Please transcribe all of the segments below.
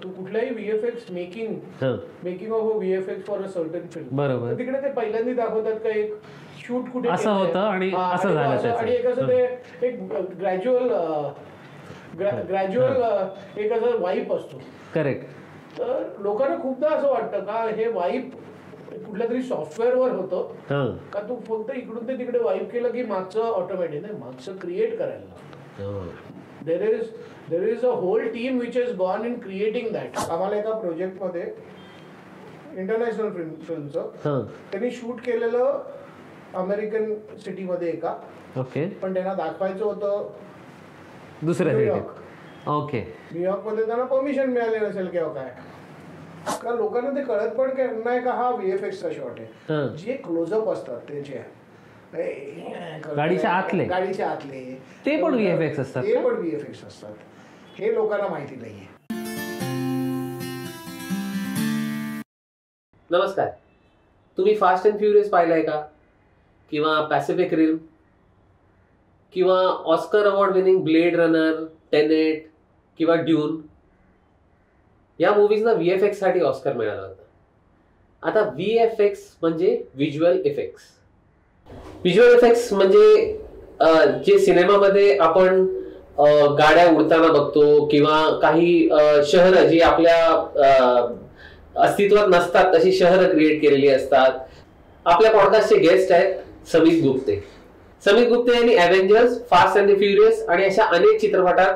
तू कुठल्याही VFX making of VFX for a certain film, बरोबर, तिकडे ते पहिल्यांदा दाखवतात का एक शूट कुठे असं होतं आणि असं झालं, आणि एक असं ते एक ग्रॅज्युअल एक असं वाईप असतो. करेक्ट. तर लोकांना खूपदा असं वाटतं का हे वाईप कुठल्या तरी सॉफ्टवेअरवर होतं का तू फक्त इकडून ते तिकडे वाईप केलं की मागचं ऑटोमॅटिक नाही, मागचं क्रिएट करायला लागतं. देर is a whole team which is gone in creating that. आम्हाला एका प्रोजेक्टमध्ये इंटरनॅशनल फिल्मचं त्यांनी शूट केलेलं अमेरिकन सिटीमध्ये एका, ओके, पण त्यांना दाखवायचं होतं दुसऱ्या न्यूयॉर्क. ओके, न्यूयॉर्कमध्ये त्यांना परमिशन मिळाली नसेल किंवा काय, का लोकांना ते कळत पण नाही का हा VFX चा शॉट आहे. जे क्लोजअप असतात त्याचे गाडीच्या आतले ते पण VFX असतात, हे लोकांना माहिती नाहीये. नमस्कार, तुम्ही फास्ट अँड फ्युरियस पाहिलाय का, किंवा पॅसिफिक रिम, किंवा Oscar award winning blade runner, Tenet किंवा ड्यून? या मूवीजना VFX साठी ऑस्कर मिळाला होता. आता VFX म्हणजे व्हिज्युअल इफेक्ट्स. व्हिज्युअल इफेक्ट्स म्हणजे जे सिनेमामध्ये आपण गाड्या उडताना बघतो किंवा काही शहरं जी आपल्या अस्तित्वात नसतात तशी शहरं क्रिएट केलेली असतात. आपल्या पॉडकास्टचे गेस्ट आहेत समीत गुप्ते. समीत गुप्ते यांनी अव्हेंजर्स, फास्ट अँड फ्युरियस आणि अशा अनेक चित्रपटात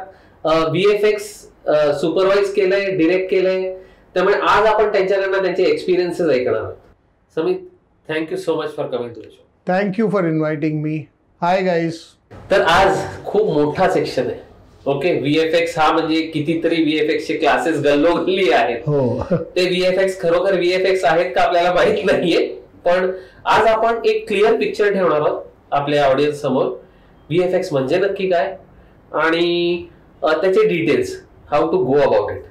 VFX सुपरवाइज केलंय, डिरेक्ट केलंय. त्यामुळे आज आपण त्यांच्याकडनं त्यांचे एक्सपिरियन्सेस ऐकणार आहोत. Samit, thank you so much for coming to the show. Thank you for inviting me. Hi guys. तर आज खूप मोठा सेक्शन आहे. ओके, VFX हा म्हणजे कितीतरी VFX चे क्लासेस गल्लोगल्ली आहेत. ते VFX खरोखर VFX आहेत का आपल्याला माहित नाहीये, पण आज आपण एक क्लिअर पिक्चर ठेवणार आहोत आपल्या ऑडियन्स समोर. VFX म्हणजे नक्की काय आणि त्याचे details, how to go about it.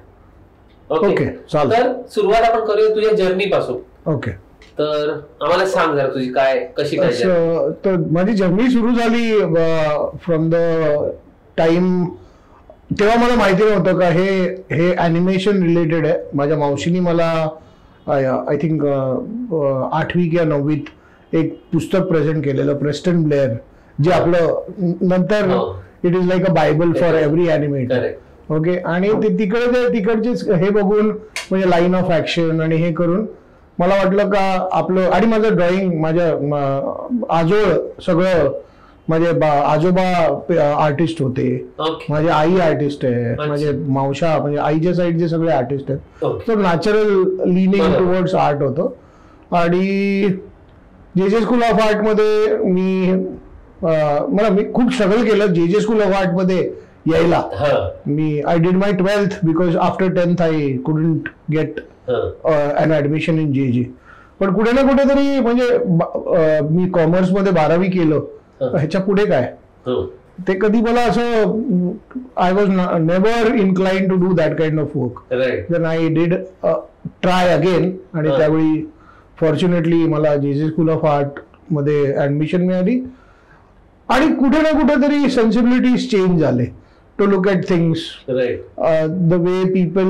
Okay, तर सुरुवात आपण करूया तुझ्या जर्नी पासून. ओके, तर आम्हाला सांग जरा तुझी कशी काय. तर माझी जर्नी सुरू झाली फ्रॉम द टाइम, तेव्हा मला माहिती नव्हतं का हे ॲनिमेशन रिलेटेड आहे. माझ्या मावशीनी मला आय थिंक 8वी किंवा 9वीत एक पुस्तक प्रेझेंट केलेलं, प्रेस्टन ब्लेअर, जे आपलं नंतर it is like a Bible for every animator. Okay, आणि ते तिकडचे हे बघून म्हणजे लाईन ऑफ ऍक्शन आणि हे करून मला वाटलं का आपलं, आणि माझं ड्रॉइंग, माझ्या आजोळ सगळं, माझे आजोबा आर्टिस्ट होते, माझी आई आर्टिस्ट आहे, माझे मावशा म्हणजे आईच्या साईडचे सगळे आर्टिस्ट आहेत. तर नॅचरल लिनिंग टुवर्ड्स आर्ट होतं. आणि JJ स्कूल ऑफ आर्ट मध्ये मी खूप स्ट्रगल केलं JJ स्कूल ऑफ आर्ट मध्ये यायला. I did my 12th because after 10th I couldn't get an admission in JJ. पण कुठे ना कुठे तरी म्हणजे मी कॉमर्स मध्ये 12वी केलं, ह्याच्या पुढे काय ते कधी मला असं, I was never inclined to do that kind of work. Then I did try again, आणि त्यावेळी फॉर्च्युनेटली मला JJ स्कूल ऑफ आर्ट मध्ये ऍडमिशन मिळाली. आणि कुठे ना कुठे तरी सेन्सिबिलिटीज चेंज झाले to look at things, the way people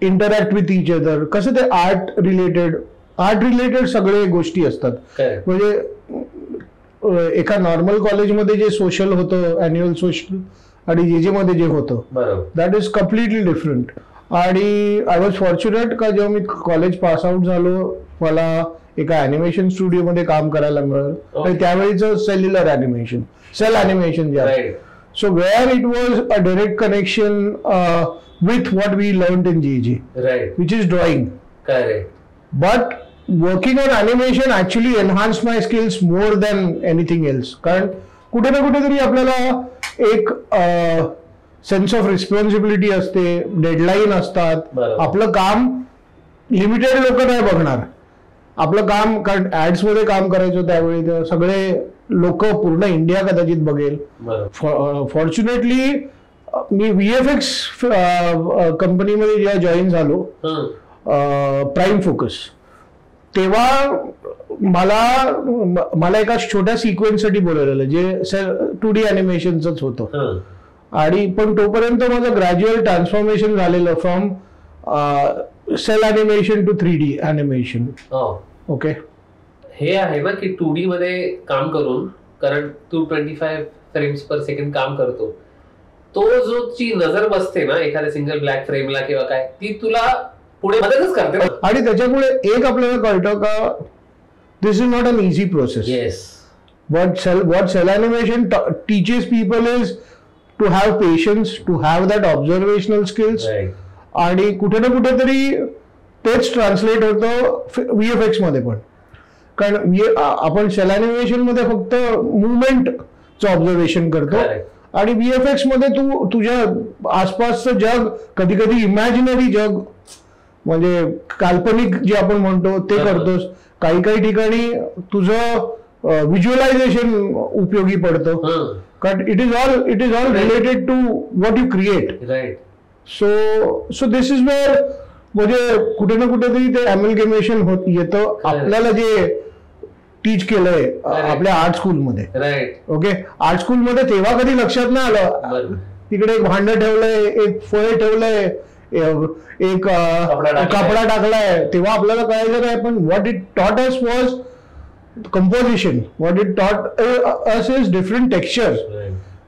interact with each other. कसं ते आर्ट रिलेटेड सगळे गोष्टी असतात. म्हणजे एका नॉर्मल कॉलेजमध्ये जे सोशल होतं, अॅन्युअल सोशल, आणि JJ मध्ये जे होतं, दॅट इज कम्प्लिटली डिफरंट. आणि आय वॉज फॉर्च्युनेट का जेव्हा मी कॉलेज पास आउट झालो, मला एका ॲनिमेशन स्टुडिओ मध्ये काम करायला मिळालं. आणि त्यावेळीचं सेल्युलर ॲनिमेशन, सेल ॲनिमेशन जे आहे, so where it was a direct connection with what we learned in JJ, which is drawing. But working on animation actually enhance my skills more than anything else. कारण कुठे ना कुठे तरी आपल्याला एक sense of responsibility असते, deadline असतात. आपलं काम लिमिटेड लोक नाही बघणार आपलं काम, कारण ऍड्स मध्ये काम करायचं त्यावेळी सगळे लोक, पूर्ण इंडिया कदाचित बघेल. फॉर्च्युनेटली मी VFX कंपनीमध्ये जेव्हा जॉईन झालो, प्राईम फोकस, तेव्हा मला एका छोट्या सिक्वेन्ससाठी बोलवलेलं, जे 2D ॲनिमेशनच होतं. आणि पण तोपर्यंत माझं ग्रॅज्युअल ट्रान्सफॉर्मेशन झालेलं from cel animation to 3D animation. Okay, हे आहे ना की 2D मध्ये काम करून, कारण तू 25 फ्रेम्स पर सेकंड काम करतो, तो जो ची नजर बसते ना एखाद्या सिंगल ब्लॅक फ्रेमला किंवा काय, ती तुला पुढे मदतच करते ना. आणि त्याच्यामुळे एक आपल्याला कळतं का this is not an easy process. Yes, what cell animation teaches people is to have patience, to have that observational skills. आणि कुठे ना कुठेतरी तेच ट्रान्सलेट होतं VFX मध्ये पण. कारण आपण सेल अॅनिमेशन मध्ये फक्त मुवमेंटचं ऑब्झर्वेशन करतो आणि VFX मध्ये तू तुझ्या आसपासचं जग, कधी कधी इमॅजिनरी जग म्हणजे काल्पनिक जे आपण म्हणतो ते करतोस. काही काही ठिकाणी तुझं व्हिज्युअलायझेशन उपयोगी पडतं, कारण it is all related to what you create. So this is where म्हणजे कुठे ना कुठेतरी ते अमेलगेमेशन होत येतं आपल्याला जे टीच केलंय आपल्या आर्ट स्कूलमध्ये. ओके, आर्ट स्कूलमध्ये तेव्हा कधी लक्षात नाही आलं, तिकडे एक भांड ठेवलंय, एक फळ ठेवलंय, एक कपडा टाकलाय, तेव्हा आपल्याला कळायचं काय. पण what it taught us was composition, what it taught us is different texture.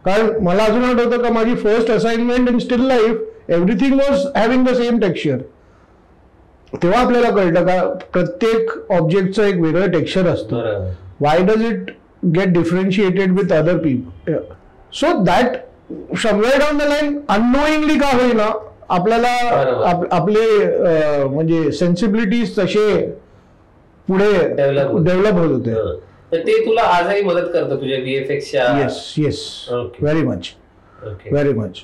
कारण मला अजून आठवतं का माझी first assignment in steel life everything was having the same texture. तेव्हा आपल्याला कळतं का प्रत्येक ऑब्जेक्टचं एक वेगळं टेक्स्चर असतं. Why does it get differentiated with other people. So that somewhere down the line unknowingly का होईना आपल्याला आपले म्हणजे सेन्सिबिलिटीज तसे पुढे डेव्हलप होत होते. ते तुला आजही मदत करतं तुझ्या VFXच्या. Yes, very much.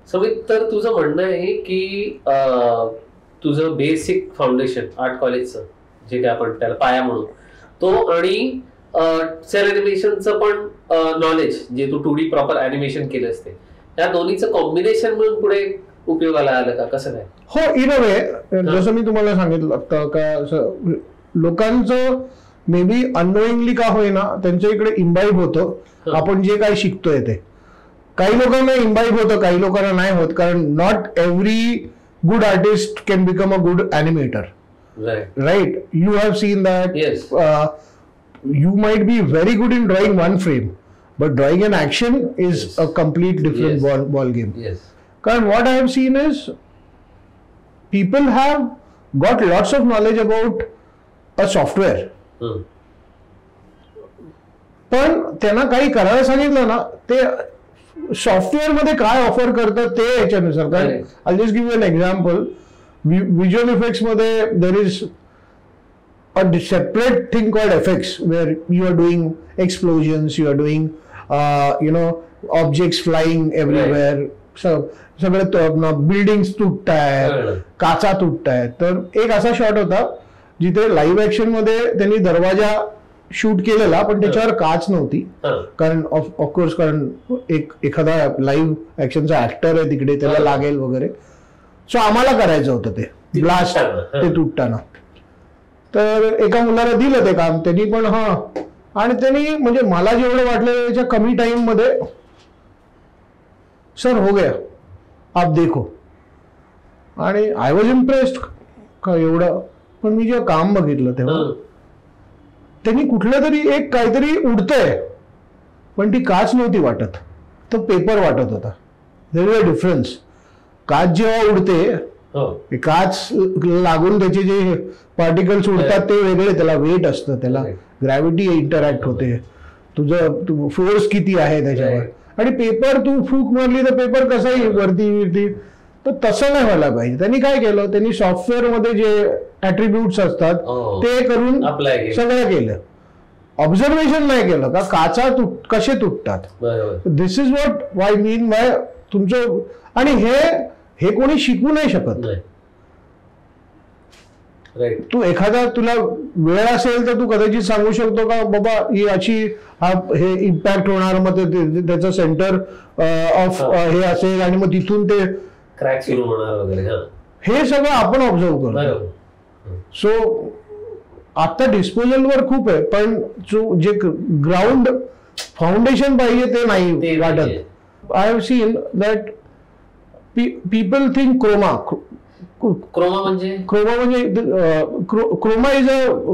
समित, तर तुझं म्हणणं आहे की तुझं बेसिक फाउंडेशन आर्ट कॉलेजचं जे काय आपण त्याला पाया म्हणू तो, आणि सेल अॅनिमेशनचं पण नॉलेज जे तू 2D प्रॉपर अॅनिमेशन केलं असते, या दोन्हीचं कॉम्बिनेशन म्हणून पुढे उपयोगाला आलं का, कसं काय? हो, इन अ वे जसं मी तुम्हाला सांगितलं का लोकांचं मे बी अननोईंगली का होईना त्यांच्या इकडे इम्बाईब होतं आपण जे काय शिकतोय ते. काही लोकांना इम्बाईब होतं, काही लोकांना नाही होत, कारण not every good artist can become a good animator. Right. You have seen that. Yes. You might be very good in drawing one frame, but drawing an action is a complete different ball game. Yes. Because what I have seen is people have got lots of knowledge about a software. पण त्यांना काही करायला सांगितलं ना ते software मध्ये काय offer करतात ते याच्यानुसार. कारण I just give an example. Visual effects मध्ये there is a separate thing called effects where you are doing explosions, you are doing objects flying everywhere, सगळं बिल्डिंग्स तुटतायत, काचा तुटतायत. तर एक असा शॉट होता जिथे लाईव्ह ऍक्शन मध्ये त्यांनी दरवाजा शूट केलेला पण त्याच्यावर काच नव्हती, कारण ऑफकोर्स कारण एखादा लाईव्ह ऍक्शनचा ऍक्टर आहे तिकडे, त्याला लागेल वगैरे. सो आम्हाला करायचं होतं ते ब्लास्ट ते तुटताना. तर एका मुलाला दिलं ते काम, त्यांनी पण आणि त्यांनी म्हणजे मला जेवढं वाटलं त्याच्या कमी टाइम मध्ये सर हो गया आप देखो. आणि आय वॉज इम्प्रेस्ड का एवढं. पण मी जेव्हा काम बघितलं तेव्हा त्यांनी कुठलं तरी एक काहीतरी उडतंय पण ती काच नव्हती वाटत, तो पेपर वाटत होता. There is a difference. काच जेव्हा उडते काच लागून त्याचे जे पार्टिकल्स उडतात ते वेगळे, त्याला वेट असतं, त्याला ग्रॅव्हिटी इंटरॅक्ट होते, तुझं फोर्स किती आहे त्याच्यावर. आणि पेपर तू फूक मारली तर पेपर कसाही वरती तर तसं नाही व्हायला पाहिजे. त्यांनी काय केलं, त्यांनी सॉफ्टवेअर मध्ये जे ऍट्रिब्यूट्स असतात ते करून सगळं केलं. ऑब्झर्वेशन नाही केलं का काचा कसे तुटतात. This is what why mean by तुमचं. आणि हे कोणी शिकू नाही शकत. तू एखादा तुला वेळ असेल तर तू कदाचित सांगू शकतो का बाबा ही अशी हे इम्पॅक्ट होणार, मग त्याचं सेंटर ऑफ हे असेल आणि मग तिथून ते क्रॅक सुरू होणार वगैरे. हे सगळं आपण ऑब्झर्व करतो. सो आता डिस्पोजलवर खूप आहे, पण जे ग्राउंड फाउंडेशन पाहिजे ते नाही वाटत. I have seen that people think chroma म्हणजे chroma is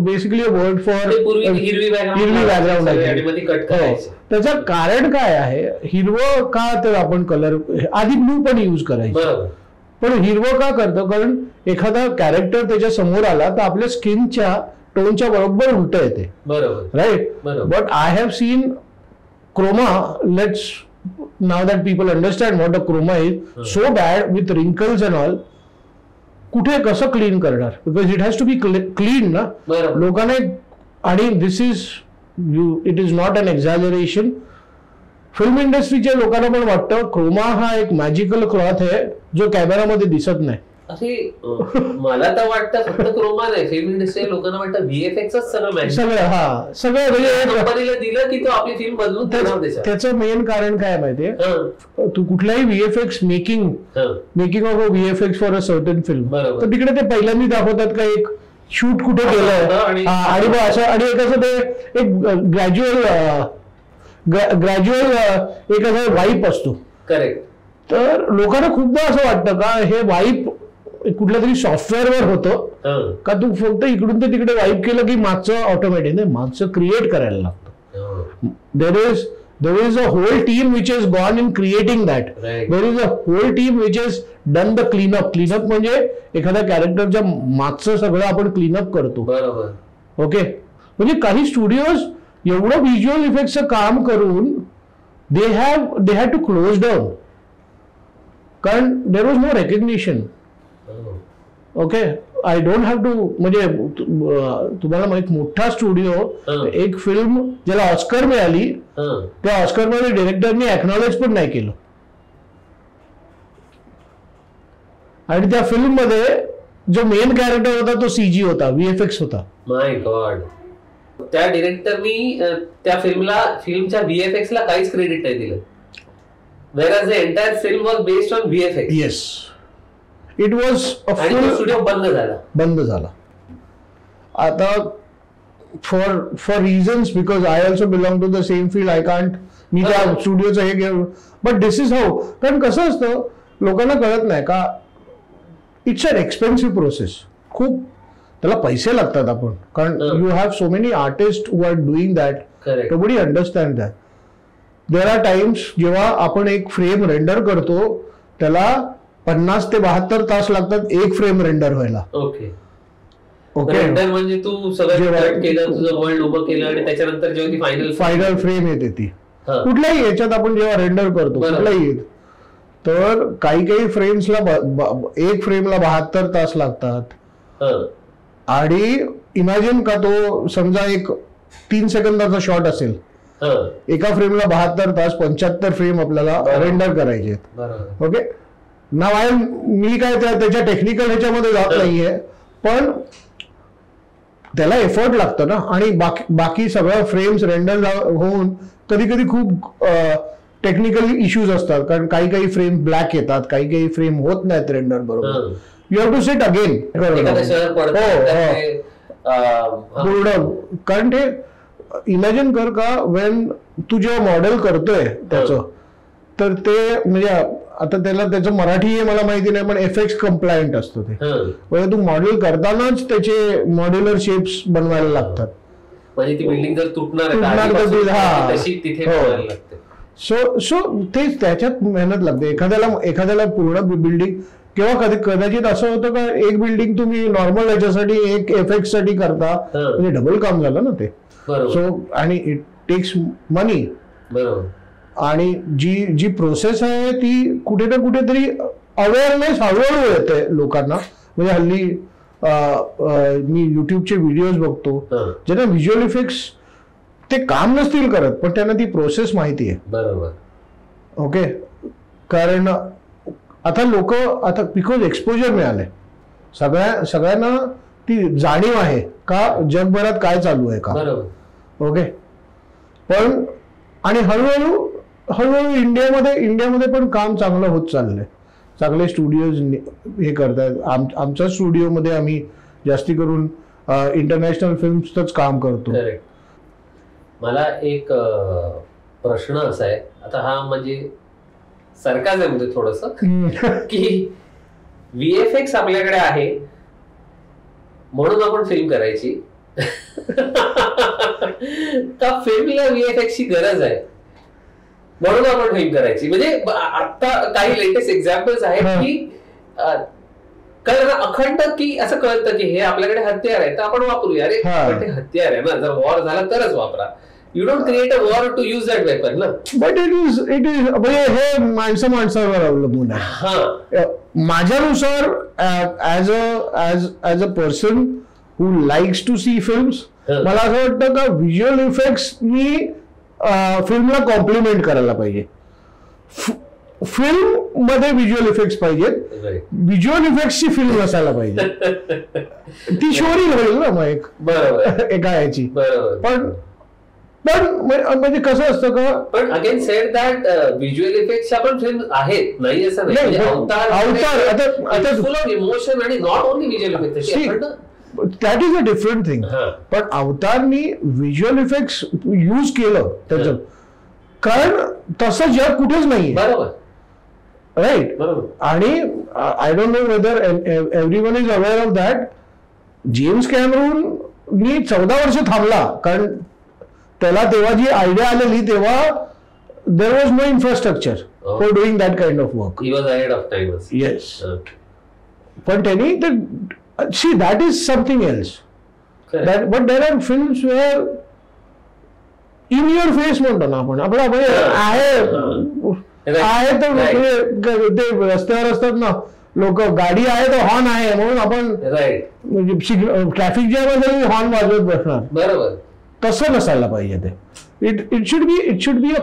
basically a word for हिरवी बॅकग्राऊंड आहे. त्याचं कारण काय आहे? हिरवं का तर आपण कलर आधी ब्लू पण यूज करायचं, पण हिरवं का करतो? कारण एखादा कॅरेक्टर त्याच्या समोर आला तर आपल्या स्किनच्या टोनच्या बरोबर उलट येते, बरोबर, right? But I have seen chroma, let's now that people understand what a chroma is, so bad with wrinkles and all. कुठे कसं क्लीन करणार? Because it has to be clean ना लोकांना. आणि this is it is not an exaggeration. Film इंडस्ट्रीच्या लोकांना पण वाटतं क्रोमा हा एक मॅजिकल क्लॉथ आहे जो कॅमेरामध्ये दिसत नाही. अरे मला तर वाटतं फक्त क्रोमा नाही, फिल्म इंडस्ट्री लोकांना वाटतं VFX सगळं सगळं म्हणजे कंपनीला दिलं की तो आपली फिल्म बदलून त्याचं मेन कारण काय माहितीये? तू कुठल्याही VFX making of VFX for a certain film, तर तिकडे ते पहिल्यांदा दाखवतात का एक शूट कुठे केलंय आणि मग असं, आणि एक असं ते एक ग्रॅज्युअल एक असं वाईप असतो. करेक्ट. तर लोकांना खूपदा असं वाटतं का हे वाईप कुठल्या तरी सॉफ्टवेअरवर होतं का? तू फक्त इकडून ते तिकडे वाईप केलं की मागचं ऑटोमॅटिक नाही, मागचं क्रिएट करायला लागतं. देर is a whole team which is gone in creating that. There is a whole team which is done the cleanup. Cleanup म्हणजे एखाद्या कॅरेक्टरच्या मागचं सगळं आपण क्लीनअप करतो. बरोबर. ओके. म्हणजे काही स्टुडिओज एवढं व्हिज्युअल इफेक्टचं काम करून they had to close down, कारण there was no recognition. Okay. I don't have to, म्हणजे तुम्हाला एक मोठा स्टुडिओ एक फिल्म ज्याला ऑस्कर मिळाली त्या ऑस्कर मध्ये डिरेक्टरने एक्नॉलेज पण नाही केलं, आणि त्या फिल्म मध्ये जो मेन कॅरेक्टर होता तो CG होता, VFX होता. माय गॉड. त्या डिरेक्टरनी त्या फिल्मच्या VFX ला काहीच क्रेडिट नाही दिलं, whereas the entire film was based on VFX. Yes. It was a full studio बंद झाला. आता for reasons, because I also belong to the same field, I can't मी त्या स्टुडिओचं हे घेऊ, बट दिस इज हाऊ. कारण कसं असतं लोकांना कळत नाही का इट्स अन एक्सपेन्सिव्ह प्रोसेस. खूप त्याला पैसे लागतात. आपण कारण you have so many artist who are doing that, nobody understand that. There are times जेव्हा आपण एक फ्रेम रेंडर करतो त्याला 50 ते 72 तास लागतात एक फ्रेम रेंडर व्हायला. ओके. रेंडर म्हणजे तू सगळं कट केलं, तुझं वर्ल्ड उभं केलं आणि त्याच्यानंतर जेव्हा ती फायनल फ्रेम येते ती कुठल्याही याच्यात आपण जेव्हा रेंडर करतो कुठलाही येत, तर काही फ्रेम्सला एक फ्रेमला 72 तास लागतात. आणि इमॅजिन का तो समजा एक 3 सेकंदाचा शॉट असेल, एका फ्रेमला 72 तास 75 फ्रेम आपल्याला रेंडर करायचे. ओके. नाव मी काय त्याच्या टेक्निकल ह्याच्यामध्ये जात नाहीये, पण त्याला एफर्ट लागतं ना. आणि बाकी सगळ्या फ्रेम्स रेंडर होऊन कधी कधी खूप टेक्निकल इश्यूज असतात, कारण काही फ्रेम ब्लॅक येतात, काही फ्रेम होत नाहीत रेंडर बरोबर. You have to set again. कारण ते इमॅजिन कर का वेन तू जेव्हा मॉडेल करतोय त्याचं, तर ते म्हणजे आता त्याचं मराठी हे मला माहिती नाही, पण FX कम्प्लायंट असतं ते. म्हणजे तू मॉडेल करतानाच त्याचे मॉड्युलर शेप्स बनवायला लागतात. म्हणजे ती बिल्डिंग जर तुटणार सो तेच त्याच्यात मेहनत लागते. एखाद्याला पूर्ण बिल्डिंग किंवा कदाचित असं होतं का एक बिल्डिंग तुम्ही नॉर्मल याच्यासाठी एक FX साठी करता, म्हणजे डबल काम झालं ना ते. सो आणि इट टेक्स मनी. आणि जी प्रोसेस आहे ती कुठे ना कुठेतरी अवेअरनेस हळूहळू येते लोकांना. म्हणजे हल्ली मी युट्यूबचे व्हिडिओज बघतो ज्यांना व्हिज्युअल इफेक्ट्स ते काम नसतील करत, पण त्यांना ती प्रोसेस माहिती आहे. बरोबर. ओके. कारण आता लोक बिकॉज एक्सपोजर मिळालंय सगळ्यांना ती जाणीव आहे का जगभरात काय चालू आहे का. ओके. पण आणि हळूहळू इंडियामध्ये पण काम चांगलं होत चाललंय. चांगले स्टुडिओज हे करतायत. आमच्या स्टुडिओमध्ये आम्ही जास्ती करून इंटरनॅशनल फिल्म्सच काम करतो. मला एक प्रश्न असा आहे, आता हा म्हणजे सरकारचं म्हणजे थोडस की VFX आपल्याकडे आहे म्हणून आपण फिल्म करायची का फिल्मला VFX ची गरज आहे म्हणून आपण फिल्म करायची. म्हणजे आता काही लेटेस्ट एक्झाम्पल्स आहेत की कारण अखंड की असं कळतं की हे आपल्याकडे हत्यार आहे तर आपण वापरूया. अरे पण ते हत्यार आहे ना, जर वॉर झाला तरच वापरा. You don't create a war to use that weapon ना. बट इट इज म्हणजे हे माणसावर अवलंबून आहे. माझ्यानुसार as a person who likes to see films, मला असं वाटतं का व्हिज्युअल इफेक्ट्सनी फिल्मला कॉम्प्लिमेंट करायला पाहिजे. फिल्म मध्ये व्हिज्युअल इफेक्ट्स पाहिजेत, व्हिज्युअल इफेक्ट्सची फिल्म असायला पाहिजे. ती शोरी होईल ना मग एक बरोबर एका याची. पण म्हणजे कसं असतं का, पण अगेन सेड दॅट व्हिज्युअल इफेक्ट्सच्या पण फिल्म आहेत, नाही असं नाही. अवतार फुल ऑफ इमोशन आणि not only visual effects, that is a different thing. पण अवतारनी व्हिज्युअल इफेक्ट्स यूज केलं त्याचं, कारण तसं जग कुठेच नाही. बरोबर, राईट. आणि I don't know whether everyone is aware of that. James कॅमेरूननी 14 वर्ष थांबला, कारण त्याला तेव्हा जी आयडिया आलेली तेव्हा there was no infrastructure for doing that kind of work. He was ahead of time. Yes. पण त्यांनी ते see that is something else. That, but there are films where in your face म्हणतो ना आपण, आपला आहे तर ते रस्त्यावर असतात ना लोक, गाडी आहे तर हॉर्न आहे म्हणून आपण ट्रॅफिक जॅम असेल हॉर्न वाजवत बसणार. बरोबर. तसं नसायला पाहिजे ते. इट शुड बी अ,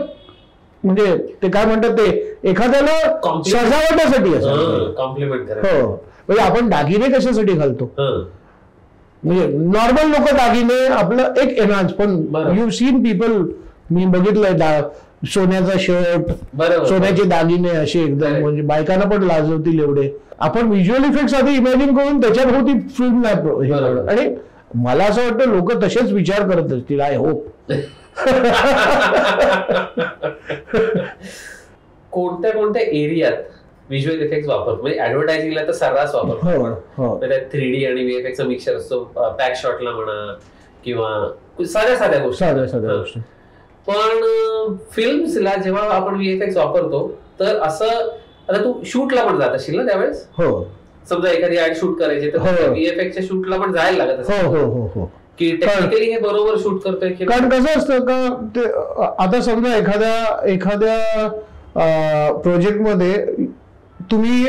म्हणजे ते काय म्हणतात ते एखाद्याला सजावटासाठी असं कॉम्प्लिमेंट करा. हो, म्हणजे आपण दागिने कशासाठी घालतो, म्हणजे नॉर्मल लोक दागिने आपलं एक एनहान्स, पण यू सीन पीपल, मी बघितलंय सोन्याचा शर्ट, सोन्याचे दागिने असे एकदम, म्हणजे बायकांना पण लाजवतील एवढे. आपण व्हिज्युअल इफेक्ट्स आधी इमॅजिन करून त्याच्याभोवती फिल्म नाही. आणि मला असं वाटतं लोक तसेच विचार करत असतील. I hope. कोणत्या कोणत्या एरियात व्हिज्युअल इफेक्ट्स वापरतो, म्हणजे ऍडव्हर्टायझिंगला तर सर्रास वापरतो. त्यात 3D आणि VFX मिक्सर असतो, पॅक शॉटला म्हणा किंवा साध्या गोष्टी. पण फिल्म्सला जेव्हा आपण VFX वापरतो तर असं, आता तू शूटला पण जात असशील ना त्यावेळेस. हो. समजा एखादी ऍड शूट करायची तर VFXच्या शूटला पण जायला लागत असेल. हो. की टेक्निकली हे बरोबर शूट करतोय. कारण कसं असतं का, ते आता समजा एखाद्या प्रोजेक्टमध्ये तुम्ही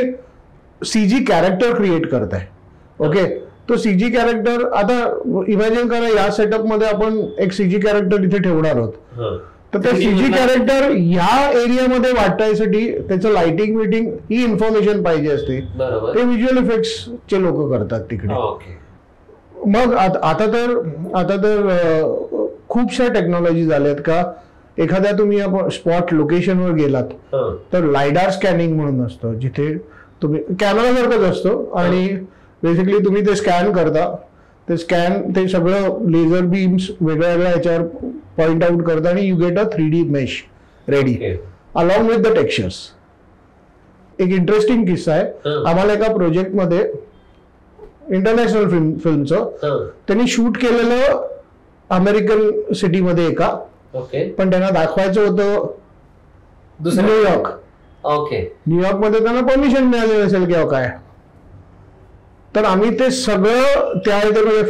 CG कॅरेक्टर क्रिएट करताय. ओके, तो CG कॅरेक्टर, आता इमॅजिन करा या सेटअप मध्ये आपण एक CG कॅरेक्टर इथे ठेवणार आहोत, तर ते CG कॅरेक्टर ह्या एरियामध्ये वाटायसाठी त्याचं लाइटिंग विटिंग ही इन्फॉर्मेशन पाहिजे असते. ते व्हिज्युअल इफेक्ट्सचे लोक करतात तिकडे. मग आता तर खूपशा टेक्नॉलॉजी झाल्यात का, एखाद्या तुम्ही स्पॉट लोकेशनवर गेलात तर लायडार स्कॅनिंग म्हणून असतं, जिथे तुम्ही कॅमेरा सारखंच असतो आणि बेसिकली तुम्ही ते स्कॅन करता. ते सगळं लेझर बीम्स वेगळ्या ह्याच्यावर पॉइंट आउट करता आणि you get a 3D mesh ready along with the textures. एक इंटरेस्टिंग किस्सा आहे. आम्हाला एका प्रोजेक्टमध्ये इंटरनॅशनल फिल्मचं त्यांनी शूट केलेलं अमेरिकन सिटीमध्ये एका, पण त्यांना दाखवायचं होतं न्यूयॉर्क. न्यूयॉर्क मध्ये त्यांना परमिशन मिळाली नसेल किंवा काय, तर आम्ही ते सगळं त्या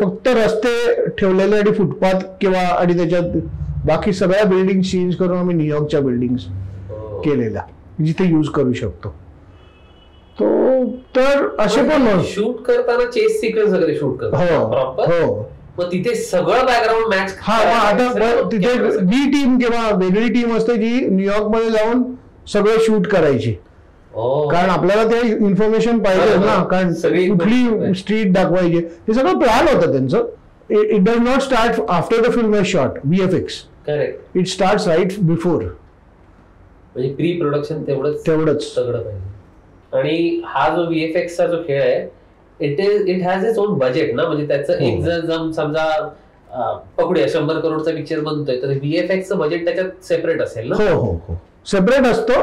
फक्त रस्ते ठेवलेले आणि फुटपाथ किंवा आणि त्याच्यात बाकी सगळ्या बिल्डिंग चेंज करून आम्ही न्यूयॉर्कच्या बिल्डिंग केलेल्या जिथे यूज करू शकतो. तो तर असे पण शूट करताना चेस सिक्वेन्स वगैरे शूट करतो. हो. मग तिथे सगळं बॅकग्राऊंड मॅच. हा, आता तिथे बी टीम किंवा वेगळी टीम असते जी न्यूयॉर्क मध्ये जाऊन सगळं शूट करायची, कारण आपल्याला ते इन्फॉर्मेशन पाहिजे ना, कारण कुठली स्ट्रीट दाखवायची, हे सगळं प्लॅन होतं त्यांचं. It does not start after the film is shot VFX. Correct. It starts right before. म्हणजे प्री प्रोडक्शन तेवढंच सगळं पाहिजे. आणि हा जो VFXचा जो खेळ आहे, it has its own budget ना, म्हणजे त्याचं एक जर समजा पकडूया 100 करोडचा पिक्चर बनतोय तर VFXचं बजेट त्याच्यात सेपरेट असेल ना. हो. सेपरेट असतो.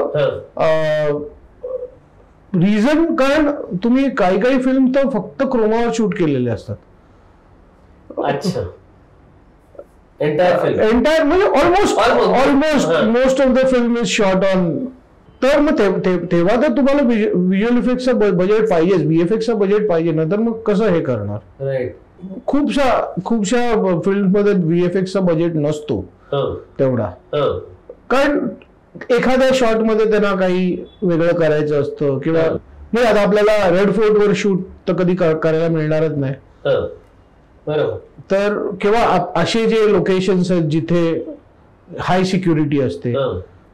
रिझन कारण तुम्ही काही फिल्म तर फक्त क्रोमावर शूट केलेले असतात. एंटायर म्हणजे almost most of the film is shot on. तर मग तेव्हा तर तुम्हाला व्हिज्युअल इफेक्टचा बजेट पाहिजे, व्हीएफएक्सचा बजेट पाहिजे, नंतर मग कसं हे करणार. खूपशा फिल्म मध्ये व्हीएफएक्सचा बजेट नसतो तेवढा, कारण एखाद्या शॉट मध्ये त्यांना काही वेगळं करायचं असतं किंवा नाही. आता आपल्याला रेड फोर्ट वर शूट तर कधी करायला मिळणारच नाही. तर किंवा असे जे लोकेशन्स आहेत जिथे हाय सिक्युरिटी असते,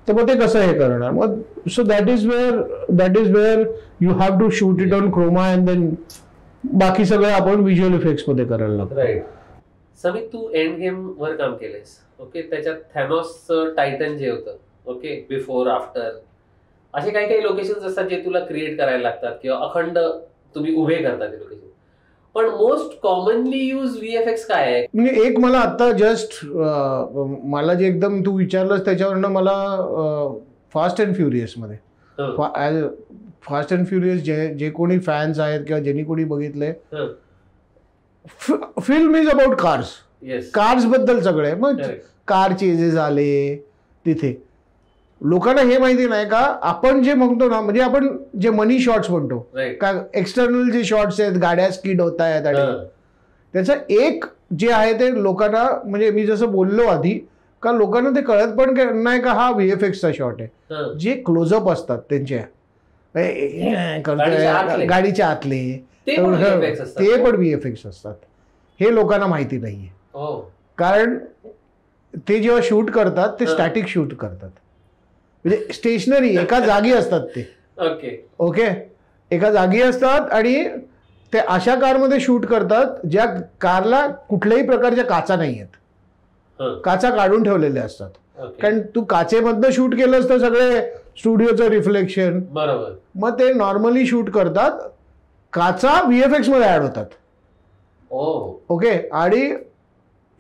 तर मग ते कसं हे करणार. मग so that is where you have to shoot it on chroma and then बाकी सगळं आपण व्हिज्युअल इफेक्ट्स मध्ये करायला लागतो. समीत, तू एंड गेम वर काम केलंयस. ओके, त्याच्यात थॅनॉसचं टायटन जे होतं, ओके, बिफोर आफ्टर, असे काही काही लोकेशन्स असतात जे तुला क्रिएट करायला लागतात किंवा अखंड तुम्ही उभे करता ते लोकेशन. पण मोस्ट कॉमनली यूज व्हीएफएक्स काय आहे? म्हणजे एक मला आता जस्ट मला जे एकदम तू विचारलंस त्याच्यावरनं मला फास्ट अँड फ्युरियस मध्ये, फास्ट अँड फ्युरियस जे कोणी फॅन्स आहेत किंवा ज्यांनी कोणी बघितलंय, फिल्म इज अबाउट कार्स बद्दल सगळे. मग कार चेजेस आले तिथे. लोकांना हे माहिती नाही का आपण जे म्हणतो ना, म्हणजे आपण जे मनी शॉट्स म्हणतो का, एक्सटर्नल जे शॉट्स आहेत, गाड्या स्किड होत आहेत, आणि त्याचं एक जे आहे ते लोकांना, म्हणजे मी जसं बोललो आधी का, लोकांना ते कळत पण नाही का हा व्हीएफएक्सचा शॉट आहे. जे क्लोजअप असतात त्यांचे गाडीच्या आतले ते पण व्हीएफएक्स असतात. हे लोकांना माहिती नाहीये, कारण ते जेव्हा शूट करतात ते स्टॅटिक शूट करतात, म्हणजे स्टेशनरी एका जागी असतात ते. ओके, एका जागी असतात आणि ते अशा कारमध्ये शूट करतात ज्या कारला कुठल्याही प्रकारच्या काचा नाही आहेत, काचा काढून ठेवलेल्या असतात. कारण तू काचेमधनं शूट केलंस तर सगळे स्टुडिओचं रिफ्लेक्शन, बरोबर, मग ते नॉर्मली शूट करतात, काचा व्हीएफएक्स मध्ये ऍड होतात. ओके, आणि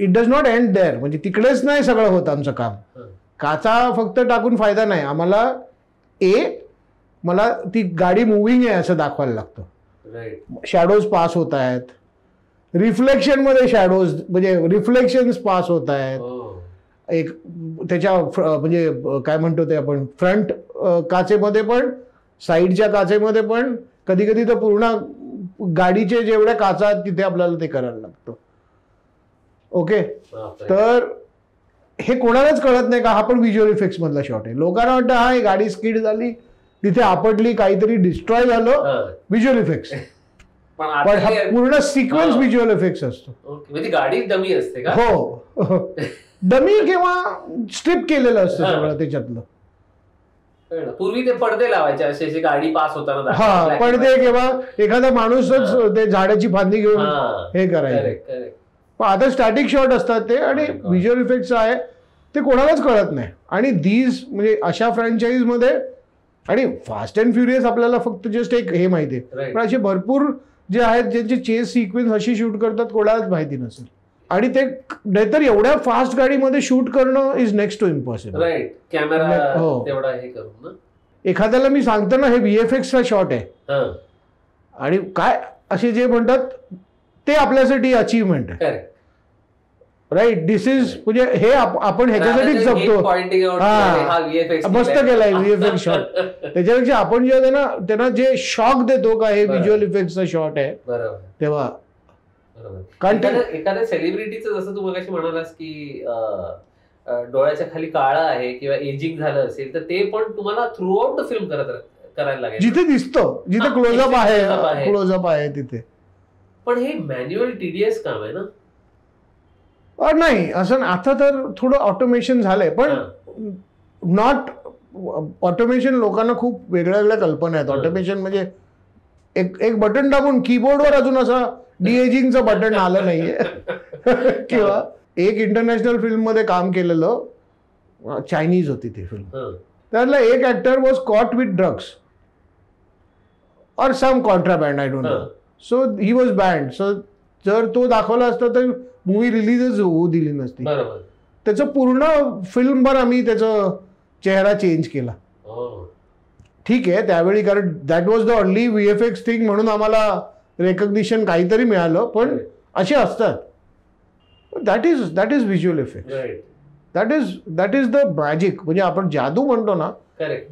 it does not end there, म्हणजे तिकडेच नाही सगळं होतं आमचं काम. काचा फक्त टाकून फायदा नाही आम्हाला. मला ती गाडी मुव्हिंग आहे असं दाखवायला लागतं. शॅडोज पास होत आहेत, रिफ्लेक्शन मध्ये शॅडोज म्हणजे रिफ्लेक्शन्स पास होत आहेत. एक त्याच्या म्हणजे काय म्हणतो ते आपण, फ्रंट काचेमध्ये पण, साईडच्या काचेमध्ये पण, कधी कधी तर पूर्ण गाडीचे जेवढ्या काचा आहेत तिथे आपल्याला ते करायला लागतं. ओके, तर हे कोणालाच कळत नाही का हा पण व्हिज्युअल इफेक्ट्स मधला शॉट आहे. लोकांना वाटतं हा गाडी स्किड झाली, तिथे आपटली, काहीतरी डिस्ट्रॉय झालं, व्हिज्युअल इफेक्ट्स. पण हा पूर्ण सिक्वेन्स व्हिज्युअल इफेक्ट्स असतो. गाडी डमी असते का? हो, डमी किंवा स्ट्रिप केलेलं असतं सगळं त्याच्यातलं. पूर्वी ते पडदे लावायचे असे गाडी पास होताना, हा पडदे, किंवा एखादा माणूसच ते झाडाची फांदी घेऊन हे करायचं. पण आता स्टॅटिक शॉट असतात ते, आणि व्हिज्युअल इफेक्ट्स आहे ते कोणालाच कळत नाही. आणि दीज म्हणजे अशा फ्रँचाईज मध्ये, आणि फास्ट अँड फ्युरियस आपल्याला फक्त जस्ट एक हे माहिती आहे, पण असे भरपूर जे आहेत ज्यांचे चेस सिक्वेन्स अशी शूट करतात कोणालाच माहिती नसेल. आणि ते नाहीतर एवढ्या फास्ट गाडीमध्ये शूट करणं इज नेक्स्ट टू इम्पॉसिबल. एखाद्याला मी सांगतो ना हे व्हीएफएक्सचा शॉट आहे, आणि काय असे जे म्हणतात ते आपल्यासाठी अचीवमेंट आहे. राईट, दिस इज म्हणजे हे आपण ह्याच्यासाठीच जगतो. मस्त केलाय व्हीएफएक्स शॉट. त्याच्यापेक्षा आपण जेव्हा त्यांना जे शॉक देतो का हे व्हिज्युअल इफेक्टचा शॉट आहे, तेव्हा कारण एखाद्या सेलिब्रिटीचं जसं तू मगाशी म्हणालास की डोळ्याच्या खाली काळा आहे किंवा एजिंग झालं असेल, तर ते पण तुम्हाला थ्रू आउट द फिल्म करायला लागेल. जिथे दिसतं, जिथे क्लोजअप आहे तिथे. पण हे मॅन्युअल टीडीएस काम आहे ना? नाही असं, आता तर थोडं ऑटोमेशन झालंय, पण नॉट ऑटोमेशन. लोकांना खूप वेगळ्या वेगळ्या कल्पना आहेत. ऑटोमेशन म्हणजे एक बटन दाबून कीबोर्डवर अजून असं डीएजिंगचं बटन आलं नाहीये. किंवा एक इंटरनॅशनल फिल्म मध्ये काम केलेलं, चायनीज होती ती फिल्म, त्यातला एक actor was caught with drugs और some contraband, I don't know. So he was banned. So जर तो दाखवला असता तर मूवी रिलीजच होऊ दिली नसती. त्याचं पूर्ण फिल्मभर आम्ही त्याचं चेहरा चेंज केला. ठीक आहे, त्यावेळी कारण that was the only VFX thing म्हणून आम्हाला रेकग्निशन काहीतरी मिळालं, पण असे असतात. That is visual effect. That is the magic. म्हणजे आपण जादू म्हणतो ना,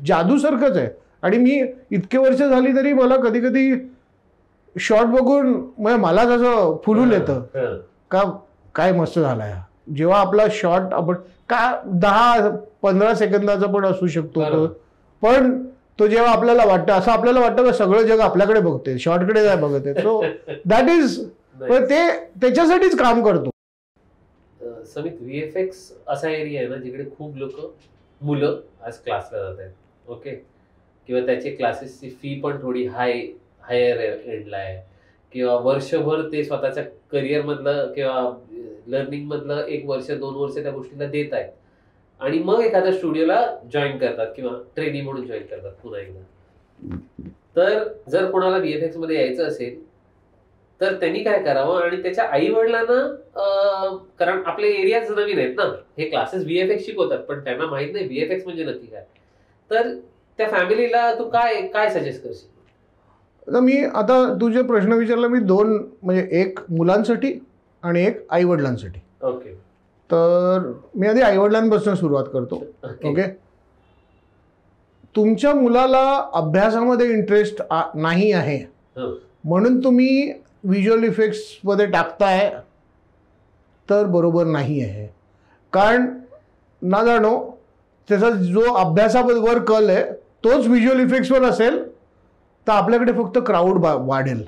जादू सारखंच आहे. आणि मी इतके वर्ष झाली तरी मला कधी कधी शॉर्ट बघून मला जसं फुलून येतं का काय मस्त झालाय. जेव्हा आपला शॉर्ट आपण का 10-15 सेकंदाचा पण असू शकतो, पण तो जेव्हा आपल्याला वाटतं, असं आपल्याला वाटतं का सगळं जग आपल्याकडे बघते, शॉर्टकडे काय बघत आहे. सो दॅट इज ते त्याच्यासाठीच काम करतो. समित, VFX असा एरिया आहे ना जिकडे खूप लोक मुलं आज क्लासला जात आहेत. ओके, किंवा त्याची क्लासेसची फी पण थोडी हायर एंडला आहे, किंवा वर्षभर ते स्वतःच्या करिअर मधलं किंवा लर्निंग मधलं 1 वर्ष 2 वर्ष त्या गोष्टीला देत आहेत, आणि मग एखाद्या स्टुडिओला जॉईन करतात किंवा ट्रेनी म्हणून जॉईन करतात पुन्हा एकदा. तर जर कोणाला VFX मध्ये यायचं असेल तर त्यांनी काय करावं, आणि त्याच्या आई वडिलांना, कारण आपले एरियाज नवीन आहेत ना, हे क्लासेस VFX शिकवतात पण त्यांना माहित नाही VFX म्हणजे नक्की काय, तर त्या फॅमिलीला तू काय सजेस्ट करशील? मी आता तुझे प्रश्न विचारला मी 2, म्हणजे एक मुलांसाठी आणि एक आई वडिलांसाठी. ओके, तर मी आधी आईवडिलांपासून सुरुवात करतो. ओके, तुमच्या मुलाला अभ्यासामध्ये इंटरेस्ट नाही आहे म्हणून तुम्ही व्हिज्युअल इफेक्ट्समध्ये टाकताय तर बरोबर नाही आहे. कारण ना जाणो त्याचा जो अभ्यासावर कल आहे तोच व्हिज्युअल इफेक्ट्सवर असेल तर आपल्याकडे फक्त क्राऊड वाढेल.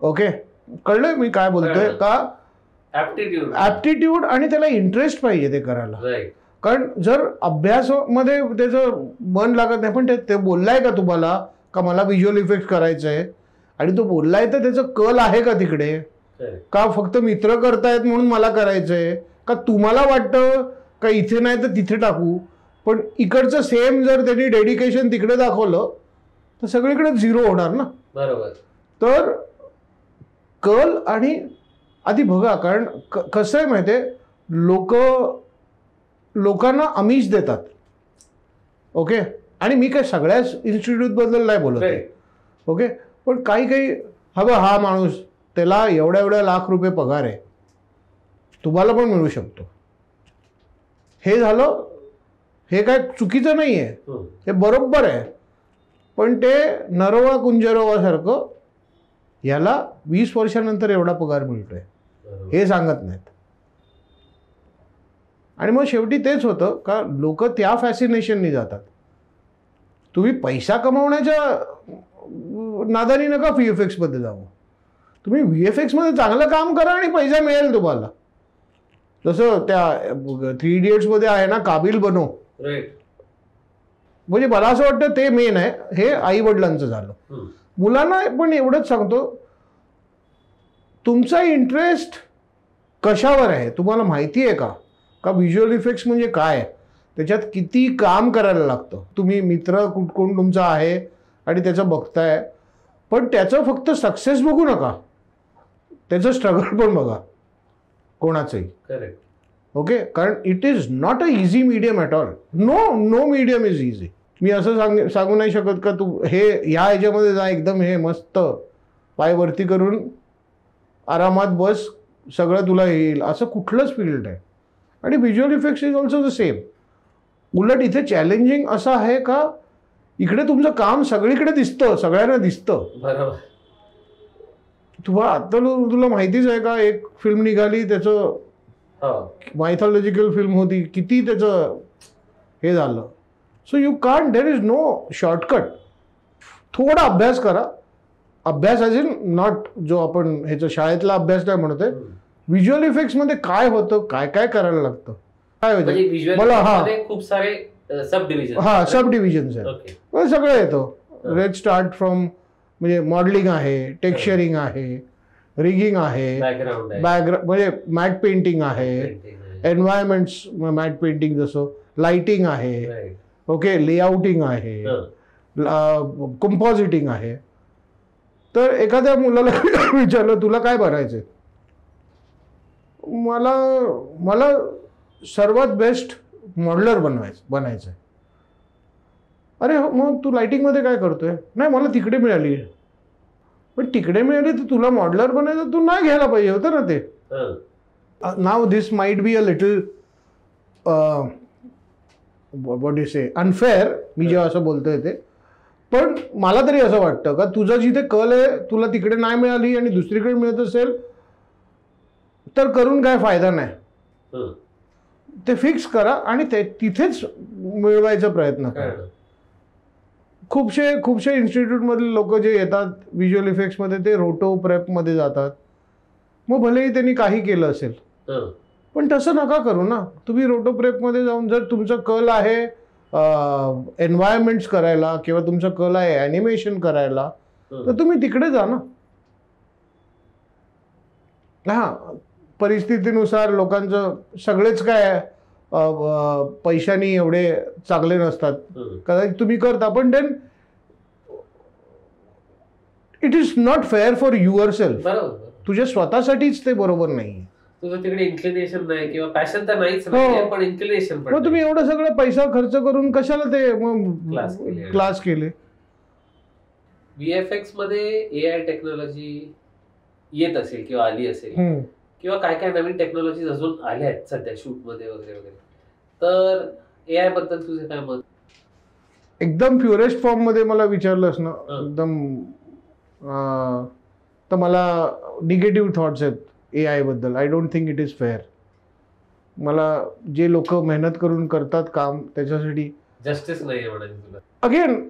ओके, कळलं मी काय बोलतोय का? ऍप्टिट्यूड आणि त्याला इंटरेस्ट पाहिजे ते करायला. कारण जर अभ्यासामध्ये त्याचं मन लागत नाही, पण ते बोललाय का तुम्हाला का मला व्हिज्युअल इफेक्ट करायचं आहे, आणि तो बोललाय तर त्याचं कल आहे का तिकडे, का फक्त मित्र करतायत म्हणून मला करायचंय, का तुम्हाला वाटतं का इथे नाही तर तिथे टाकू, पण इकडचं सेम जर त्यांनी डेडिकेशन तिकडे दाखवलं तर सगळीकडे 0 होणार ना. बरोबर. तर कल आणि आधी बघा, कारण कसं आहे माहिती आहे, लोकांना आमिष देतात. ओके, आणि मी काय सगळ्याच इन्स्टिट्यूटबद्दल नाही बोलत आहे. ओके, पण काही हा माणूस त्याला एवढ्या लाख रुपये पगार आहे, तुम्हाला पण मिळू शकतो. हे झालं, हे काय चुकीचं नाही आहे, हे बरोबर आहे. पण ते नरवा कुंजरवा सारखं याला 20 वर्षानंतर एवढा पगार मिळतोय हे सांगत नाहीत. आणि मग शेवटी तेच होतं का लोक त्या फॅसिनेशननी जातात. तुम्ही पैसा कमवण्याच्या नादानी नका VFX मध्ये जाऊ. तुम्ही VFX मध्ये चांगलं काम करा आणि पैसा मिळेल तुम्हाला. जसं त्या 3 इडियट्स मध्ये आहे ना, काबिल बनो. म्हणजे मला असं वाटतं ते मेन आहे. हे आई वडिलांचं झालं. मुलांना पण एवढंच सांगतो, तुमचा इंटरेस्ट कशावर आहे तुम्हाला माहिती आहे का व्हिज्युअल इफेक्ट्स म्हणजे काय, त्याच्यात किती काम करायला लागतं. तुम्ही मित्र कोण तुमचा आहे आणि त्याचं बघताय, पण त्याचं फक्त सक्सेस बघू नका, त्याचं स्ट्रगल पण बघा कोणाचंही. ओके, कारण it is not a easy medium at all. No medium is easy. मी असं सांगू नाही शकत का तू हे ह्या ह्याच्यामध्ये जा, एकदम हे मस्त पाय वरती करून आरामात बस, सगळं तुला येईल, असं कुठलंच फील्ड आहे. आणि visual effects is also the same. उलट इथे चॅलेंजिंग असं आहे का इकडे तुमचं काम सगळीकडे दिसतं, सगळ्यांना दिसतं. बरोबर. आता तुला माहितीच आहे का, एक फिल्म निघाली त्याचं मायथॉलॉजिकल फिल्म होती, किती त्याचं हे झालं. So you can't, there is no shortcut. थोडा अभ्यास करा. अभ्यास ॲज इन नॉट जो आपण ह्याचं शाळेतला अभ्यास नाही म्हणत आहे. व्हिज्युअल इफेक्ट्समध्ये काय होतं, काय काय करायला लागतं, काय होतं मला. खूप सारे सब डिव्हिजन्स आहेत, सगळं येतं. लेट स्टार्ट फ्रॉम, म्हणजे मॉडेलिंग आहे, टेक्स्चरिंग आहे, रिगिंग आहे, बॅकग्राऊंड म्हणजे मॅट पेंटिंग आहे, एन्व्हायरमेंट्स मॅट पेंटिंग, जसं लाइटिंग आहे. ओके, लेआउटिंग आहे, कंपोजिटिंग आहे. तर एखाद्या मुलाला विचारलं तुला काय भरायचंय, मला सर्वात बेस्ट मॉड्युलर बनायचं. अरे मग तू लाइटिंगमध्ये काय करतोय? नाही मला तिकडे मिळाली. पण तिकडे मिळाली तर तुला मॉड्युलर बनायचं, तू नाही घ्यायला पाहिजे होतं ना ते. Now this might be a little what you say unfair, मी जेव्हा असं बोलतोय ते, पण मला तरी असं वाटतं का तुझं जिथे कल आहे तुला तिकडे नाही मिळाली आणि दुसरीकडे मिळत असेल तर करून काय फायदा नाही. ते फिक्स करा आणि तिथेच मिळवायचा प्रयत्न करा. खूपशे इन्स्टिट्यूटमधले लोक जे येतात व्हिज्युअल इफेक्ट्समध्ये ते रोटो प्रेपमध्ये जातात. मग भलेही त्यांनी काही केलं असेल पण तसं नका करू ना. तुम्ही रोटो प्रेपमध्ये जाऊन जर तुमचं कल आहे एन्व्हायरमेंट्स करायला किंवा तुमचं कल आहे ॲनिमेशन करायला तर तुम्ही तिकडे जा ना. हां, परिस्थितीनुसार लोकांचं सगळेच काय पैशानी एवढे चांगले नसतात. कदाचित तुम्ही करता पण then it is not fair for yourself. तुझ्या स्वतःसाठीच ते बरोबर नाही. तुझं तिकडे इन्क्लिनेशन नाही किंवा पॅशन तर नाहीच, पण इन्क्लिनेशन पण. मग तुम्ही एवढा सगळा पैसा खर्च करून कशाला ते क्लास केले? VFX मध्ये AI टेक्नॉलॉजी येत असेल किंवा आली असेल किंवा काय काय नवीन टेक्नॉलॉजी अजून आल्या आहेत सध्या शूट मध्ये वगैरे वगैरे, तर AI बद्दल तुझं काय मत? एकदम प्युरेस्ट फॉर्म मध्ये मला विचारलंस ना एकदम तर मला निगेटिव्ह थॉट्स आहेत AI बद्दल. I don't think it is fair. मला जे लोक मेहनत करून करतात काम त्याच्यासाठी जस्टिस नाही म्हणायचं तुला. अगेन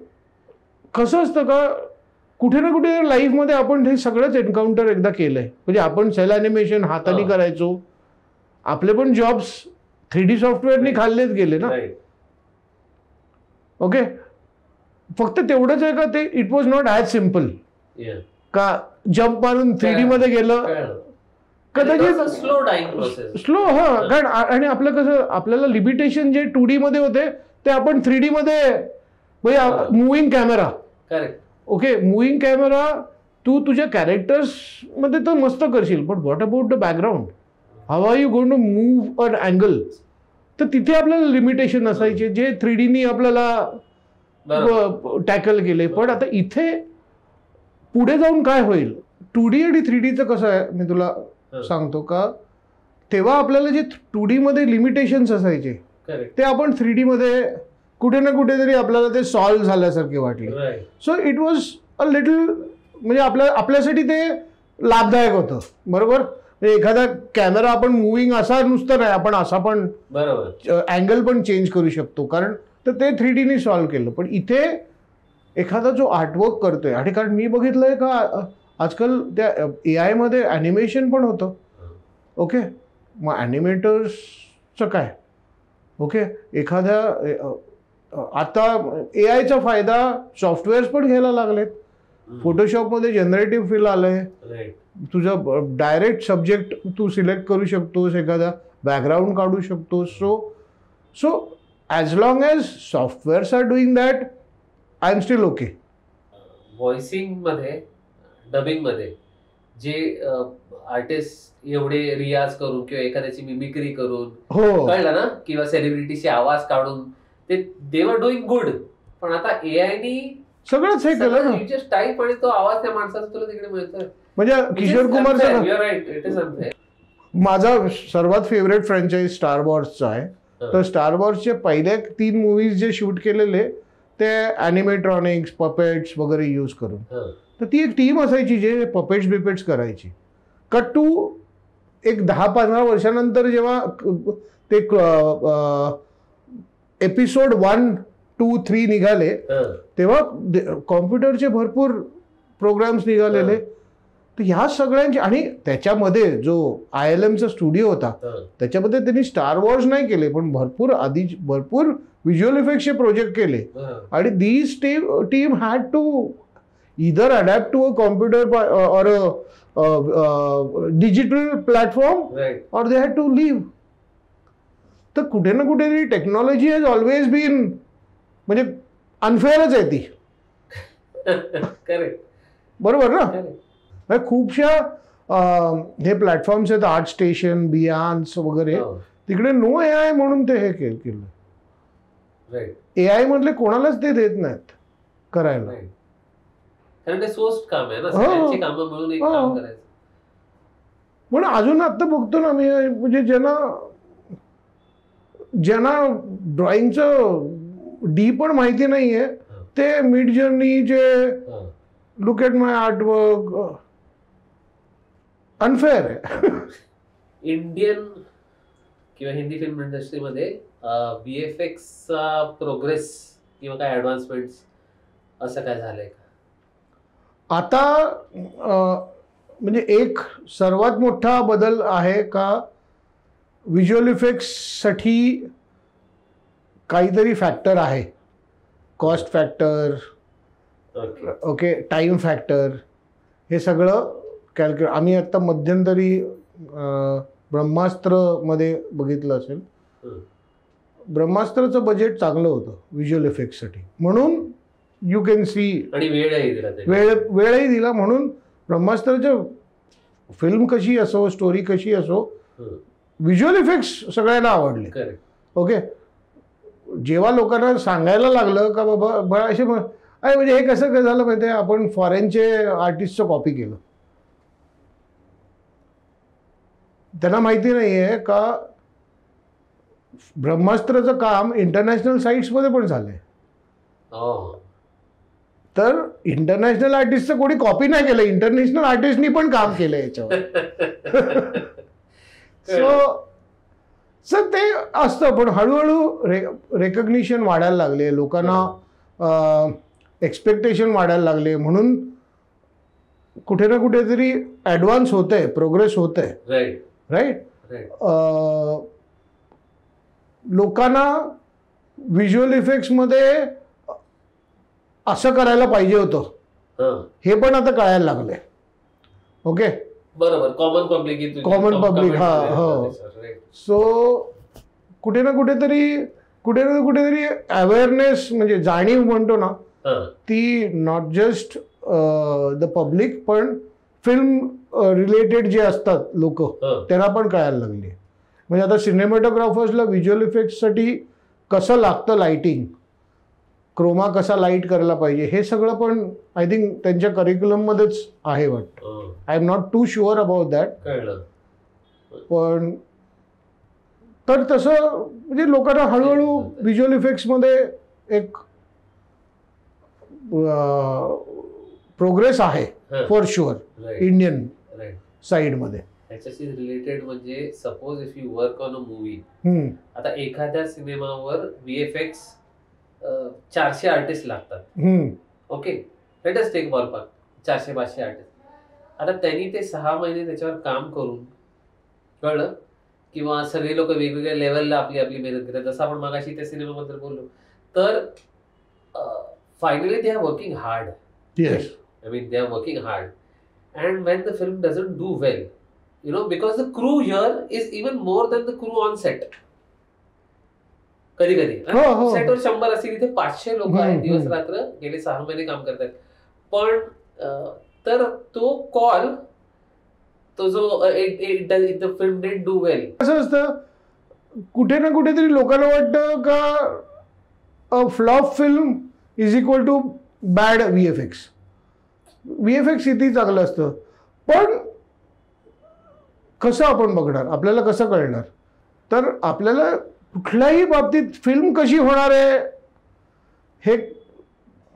कसं असतं का कुठे ना कुठे लाईफमध्ये आपण हे सगळंच एन्काउंटर एकदा केलंय. म्हणजे आपण सेल ॲनिमेशन हाताने करायचो, आपले पण जॉब्स 3D सॉफ्टवेअरनी खाल्लेच गेले ना. ओके, फक्त तेवढंच आहे का ते it was not as simple का जम्प मारून 3D मध्ये गेलं. कदाचित स्लो. हा, कारण आणि आपलं कसं आपल्याला लिमिटेशन जे 2D मध्ये होते ते आपण 3D मध्ये म्हणजे moving camera. Okay, moving camera तू तुझ्या कॅरेक्टर्स मध्ये तर मस्त करशील पण what about the background, how are you going to move an angle. तर तिथे आपल्याला लिमिटेशन असायचे जे 3Dनी आपल्याला टॅकल केले. पण आता इथे पुढे जाऊन काय होईल, 2D आणि 3Dचं कसं आहे मी तुला सांगतो का. तेव्हा आपल्याला जे 2D मध्ये लिमिटेशन्स असायचे ते आपण 3D मध्ये कुठे ना कुठेतरी आपल्याला ते सॉल्व्ह झाल्यासारखे वाटले. So it was a little म्हणजे आपल्यासाठी ते लाभदायक होतं. बरोबर, एखादा कॅमेरा आपण मुव्हिंग असा नुसतं नाही, आपण असा पण अँगल पण चेंज करू शकतो कारण तर ते 3Dनी सॉल्व्ह केलं. पण इथे एखादा जो आर्टवर्क करतोय आणि कारण मी बघितलंय का आजकाल त्या AI मध्ये ॲनिमेशन पण होतं. ओके, मग ॲनिमेटर्सचं काय. ओके, एखाद्या आता AIचा फायदा सॉफ्टवेअर्स पण घ्यायला लागलेत. फोटोशॉपमध्ये जनरेटिव्ह फिल आलंय. तुझं डायरेक्ट सब्जेक्ट तू सिलेक्ट करू शकतोस, एखादा बॅकग्राऊंड काढू शकतोस. So as long as softwares are doing that I am still okay. Voicing मध्ये, डबिंग मध्ये जे आर्टिस्ट एवढे रियाज करून किंवा एखाद्याची मिमिक्री करून कळलं ना किंवा सेलिब्रिटीचे आवाज काढून ते दे वर डुईंग गुड. पण आता AIनी सगळंच हे केलं ना. जस्ट टाईप आणि तो आवाज त्या माणसाचा तुला तिकडे मिळतोय. म्हणजे किशोर कुमारचा राईट. माझा सर्वात फेवरेट फ्रँचाईज स्टार वॉर्सचा आहे. तर स्टार वॉर्सचे पहिले 3 मूव्हीज जे शूट केलेले ते ॲनिमेट्रॉनिक्स पपेट्स वगैरे यूज करून. तर ती एक टीम असायची जे पपेट्स बिपेट्स करायची. कट टू एक 10-15 वर्षानंतर जेव्हा ते एपिसोड 1, 2, 3 निघाले तेव्हा कॉम्प्युटरचे भरपूर प्रोग्राम्स निघालेले. तर ह्या सगळ्यांचे आणि त्याच्यामध्ये जो ILMचा स्टुडिओ होता त्याच्यामध्ये त्यांनी स्टार वॉर्स नाही केले पण भरपूर व्हिज्युअल इफेक्ट्सचे प्रोजेक्ट केले. आणि these team had to either adapt to a computer or a digital platform, or they had to leave. तर कुठे ना कुठे टेक्नॉलॉजी हॅज ऑलवेज बीन म्हणजे अनफेअरच आहे ती. बरोबर ना. खूपशा हे प्लॅटफॉर्म्स आहेत, आर्ट स्टेशन, बियान्स वगैरे, तिकडे नो AI म्हणून ते हे केलं. AI मधले कोणालाच ते देत नाहीत करायला. कारण ते सोस्ट काम आहे ना, सगळ्यांची कामं मिळून एक काम करायचं. म्हणून अजून आता बघतो ना मी, म्हणजे ज्यांना ड्रॉइंगचं डी पण माहिती नाहीये ते मिड जर्नीचे look at my artwork unfair आहे. इंडियन किंवा हिंदी फिल्म इंडस्ट्रीमध्ये VFX चा प्रोग्रेस किंवा काय ऍडव्हान्समेंट असं काय झालंय का आता? म्हणजे एक सर्वात मोठा बदल आहे का व्हिज्युअल इफेक्ट्ससाठी काहीतरी फॅक्टर आहे, cost factor, okay, time factor, हे सगळं कॅल्क्युलेट. आम्ही आत्ता मध्यंतरी ब्रह्मास्त्रमध्ये बघितलं असेल, ब्रह्मास्त्रचं बजेट चांगलं होतं व्हिज्युअल इफेक्ट्ससाठी, म्हणून यू कॅन सी, आणि वेळही दिला म्हणून ब्रह्मास्त्रचं फिल्म कशी असो, स्टोरी कशी असो, व्हिज्युअल इफेक्ट्स सगळ्यांना आवडले. ओके, जेव्हा लोकांना सांगायला लागलं का बाबा असे म्हणजे हे कसं काय झालं माहिती आहे, आपण फॉरेनचे आर्टिस्टचं कॉपी केलं. त्यांना माहिती नाही आहे का ब्रह्मास्त्रचं काम इंटरनॅशनल साईट्समध्ये पण झालंय. तर इंटरनॅशनल आर्टिस्टचं कोणी कॉपी नाही केलं, इंटरनॅशनल आर्टिस्टनी पण काम केलं याच्यावर. सो ते असतं, पण हळूहळू रेकग्निशन वाढायला लागले, लोकांना एक्सपेक्टेशन वाढायला लागले, म्हणून कुठे ना कुठेतरी ॲडव्हान्स होत आहे, प्रोग्रेस होत आहे. राईट. लोकांना व्हिज्युअल इफेक्ट्समध्ये असं करायला पाहिजे होतं हे पण आता कळायला लागले. ओके, बरोबर, कॉमन पब्लिक. हा, हो. सो कुठे ना कुठेतरी अवेअरनेस, म्हणजे जाणीव म्हणतो ना, ती नॉट जस्ट द पब्लिक पण फिल्म रिलेटेड जे असतात लोक, त्यांना पण कळायला लागली. म्हणजे आता सिनेमॅटोग्राफर्सला व्हिज्युअल इफेक्ट्ससाठी कसं लागतं, लाइटिंग, क्रोमा कसा लाईट करायला पाहिजे, हे सगळं पण आय थिंक त्यांच्या करिक्युलममध्येच आहे वाटतं. I am not too sure about that. पण तर तसं म्हणजे लोकांना हळूहळू व्हिज्युअल इफेक्ट्समध्ये एक प्रोग्रेस आहे फॉर शुअर इंडियन साईडमध्ये. ह्याच्याशी रिलेटेड म्हणजे suppose if you work on a movie, आता एखाद्या सिनेमावर VFX 400 आर्टिस्ट लागतात. Okay, let us take ballpark 400-500 artist. आता त्यांनी ते 6 महिने त्याच्यावर काम करून, कळलं, किंवा सगळे लोक वेगवेगळ्या लेवलला आपली आपली मेहनत करतात, जसं आपण मगाशी त्या सिनेमाबद्दल बोललो, तर finally they are working hard. Yes, I mean, they are working hard, and when the film doesn't do well, you know, because the crew here is even more than the crew on set. कधी सेटवर 100 असेल, इथे 500 लोक आहेत, दिवस रात्र गेले 6 महिने काम करतात. पण तर तो कॉल, तो जो the film didn't do well, असं असतं. कुठे ना कुठेतरी लोकांना वाटतं का flop film is equal to bad VFX. VFX किती चांगलं असतं, पण कसं आपण बघणार, आपल्याला कसं कळणार? तर आपल्याला कुठल्याही बाबतीत फिल्म कशी होणार आहे हे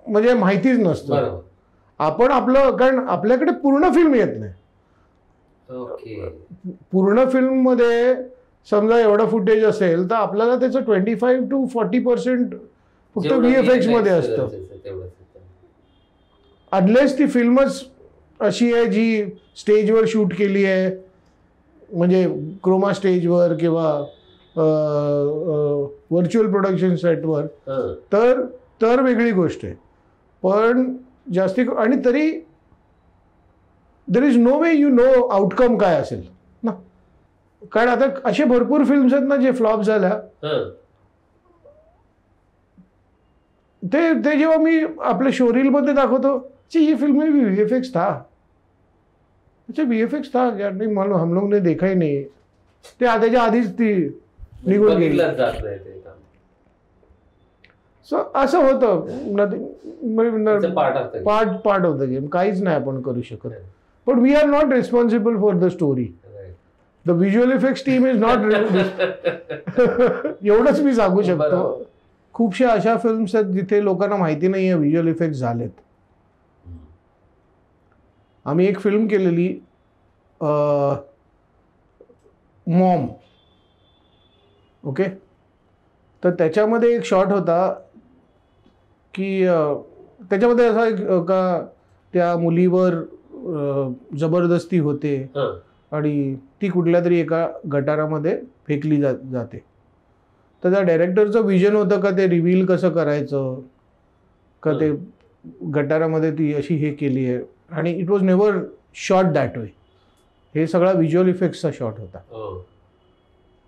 म्हणजे माहितीच नसतं. आपण आपलं, कारण आपल्याकडे पूर्ण फिल्म येत नाही. पूर्ण फिल्ममध्ये समजा एवढं फुटेज असेल तर आपल्याला त्याचं 25 to 40% फक्त VFX मध्ये असतं. अनलेस ती फिल्मच अशी आहे जी स्टेजवर शूट केली आहे, म्हणजे क्रोमा स्टेजवर किंवा व्हर्च्युअल प्रोडक्शन सेटवर, तर वेगळी गोष्ट आहे. पण जास्ती, आणि तरी there is no way you know outcome काय असेल ना, कारण आता असे भरपूर फिल्म्स आहेत ना जे फ्लॉप झाल्या. ते जेव्हा मी आपल्या शोरीलमध्ये दाखवतो, ये फिल्म में भी VFX था, अच्छा VFX था क्या, नहीं मालूम, हम लोग ने देखा ही नहीं. ते त्याच्या आधीच ती निघून गेली. सो असं होतं, पार्ट ऑफ द गेम. काहीच नाही आपण करू शकत. But we are not responsible for the story. The visual effects team is not. एवढंच मी सांगू शकतो. खूपशा अशा फिल्म्स आहेत जिथे लोकांना माहिती नाहीये व्हिज्युअल इफेक्ट्स झालेत. आम्ही एक फिल्म केलेली मॉम, ओके. तर त्याच्यामध्ये एक शॉट होता की त्याच्यामध्ये असा एक का त्या मुलीवर जबरदस्ती होते आणि ती कुठल्या तरी एका गटारामध्ये फेकली जाते. तर त्या डायरेक्टरचं विजन होतं का ते रिव्हील कसं करायचं, का ते गटारामध्ये ती अशी हे केली आहे. आणि it was never shot that way. हे सगळा व्हिज्युअल इफेक्ट्सचा शॉट होता.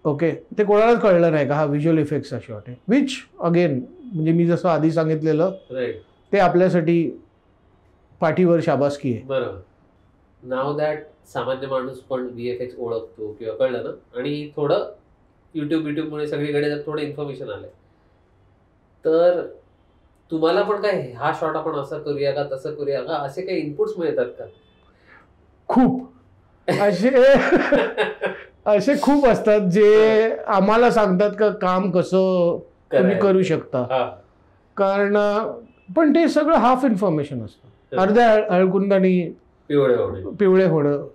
ओके. ते कोणालाच कळलं नाही का हा व्हिज्युअल इफेक्ट्सचा शॉट आहे. विच अगेन म्हणजे मी जसं आधी सांगितलेलं ते आपल्यासाठी पाठीवर शाबासकी आहे. बरोबर. नाव दॅट सामान्य माणूस पण VFX ओळखतो किंवा कळलं ना. आणि थोडं युट्यूबमुळे सगळीकडे थोडं इन्फॉर्मेशन आलंय. तर तुम्हाला पण काय हा शॉट आपण असं करूया का तसं करूया का असे काही इनपुट्स मिळतात का? खूप असे खूप असतात जे आम्हाला सांगतात का काम कसं तुम्ही करू शकता. कारण पण ते सगळं हाफ इन्फॉर्मेशन असतं. अर्ध्या हळकुंडाने पिवळे होणं.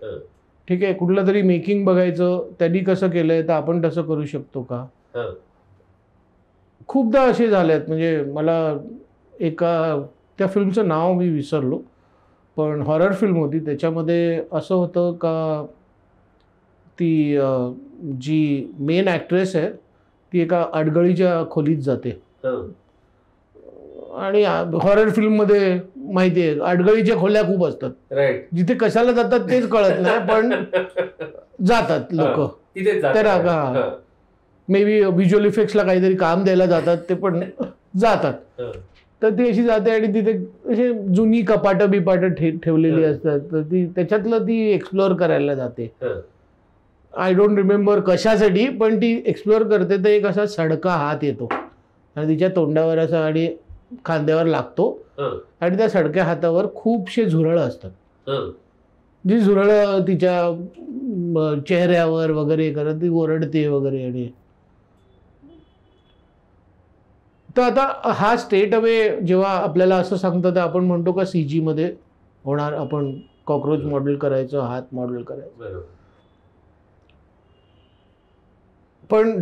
ठीक आहे. कुठलं तरी मेकिंग बघायचं, त्यांनी कसं केलंय तर आपण तसं करू शकतो का. खूपदा असे झालेत. म्हणजे मला एका त्या फिल्मचं नाव मी विसरलो, पण हॉरर फिल्म होती. त्याच्यामध्ये असं होतं का ती जी मेन ॲक्ट्रेस आहे ती एका अडगळीच्या खोलीत जाते. आणि हॉरर फिल्ममध्ये माहिती आहे अडगळीच्या खोल्या खूप असतात. जिथे कशाला जातात तेच कळत नाही, पण जातात लोक. तर मे बी व्हिज्युअल इफेक्ट्सला काहीतरी काम द्यायला जातात, ते पण जातात. तर ती अशी जाते आणि तिथे अशी जुनी कपाटं बिपाटं ठेवलेली असतात. तर ती त्याच्यातलं ती एक्सप्लोअर करायला जाते. आय डोंट रिमेंबर कशासाठी, पण ती एक्सप्लोअर करते. तर एक असा सडका हात येतो आणि तिच्या तोंडावर असा आणि खांद्यावर लागतो. आणि त्या सडक्या हातावर खूपशे झुरळं असतात. जी झुरळं तिच्या चेहऱ्यावर वगैरे करत ती ओरडते वगैरे. आणि तर आता हा स्टेट अवे जेव्हा आपल्याला असं सांगतं तर आपण म्हणतो का CG मध्ये होणार, आपण कॉक्रोच मॉडेल करायचं, हात मॉडेल करायचं. पण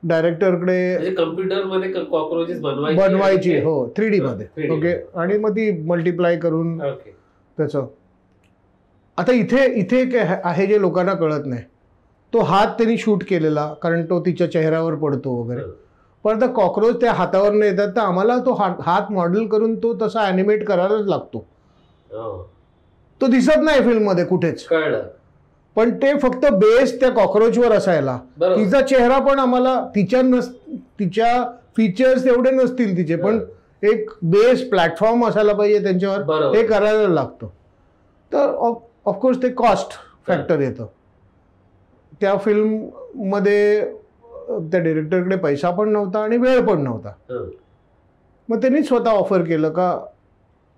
डायरेक्टरकडे कम्प्युटरमध्ये कॉक्रोचेस बनवायची. हो, 3D मध्ये. ओके. आणि मग ती मल्टिप्लाय करून त्याचं. आता इथे आहे जे लोकांना कळत नाही. तो हात त्यांनी शूट केलेला कारण तो तिच्या चेहऱ्यावर पडतो वगैरे. पण आता कॉक्रोच त्या हातावर नाही येतात, तर आम्हाला तो हात मॉडेल करून तो तसा ॲनिमेट करायलाच लागतो. तो दिसत नाही फिल्ममध्ये कुठेच. पण ते फक्त बेस त्या कॉक्रोचवर असायला. तिचा चेहरा पण आम्हाला तिच्या फीचर्स एवढे नसतील तिचे, पण एक बेस प्लॅटफॉर्म असायला पाहिजे त्यांच्यावर, हे करायला लागतं. तर ऑफकोर्स ते कॉस्ट फॅक्टर येतं. त्या फिल्ममध्ये त्या डिरेक्टरकडे पैसा पण नव्हता आणि वेळ पण नव्हता. मग त्यांनी स्वतः ऑफर केलं का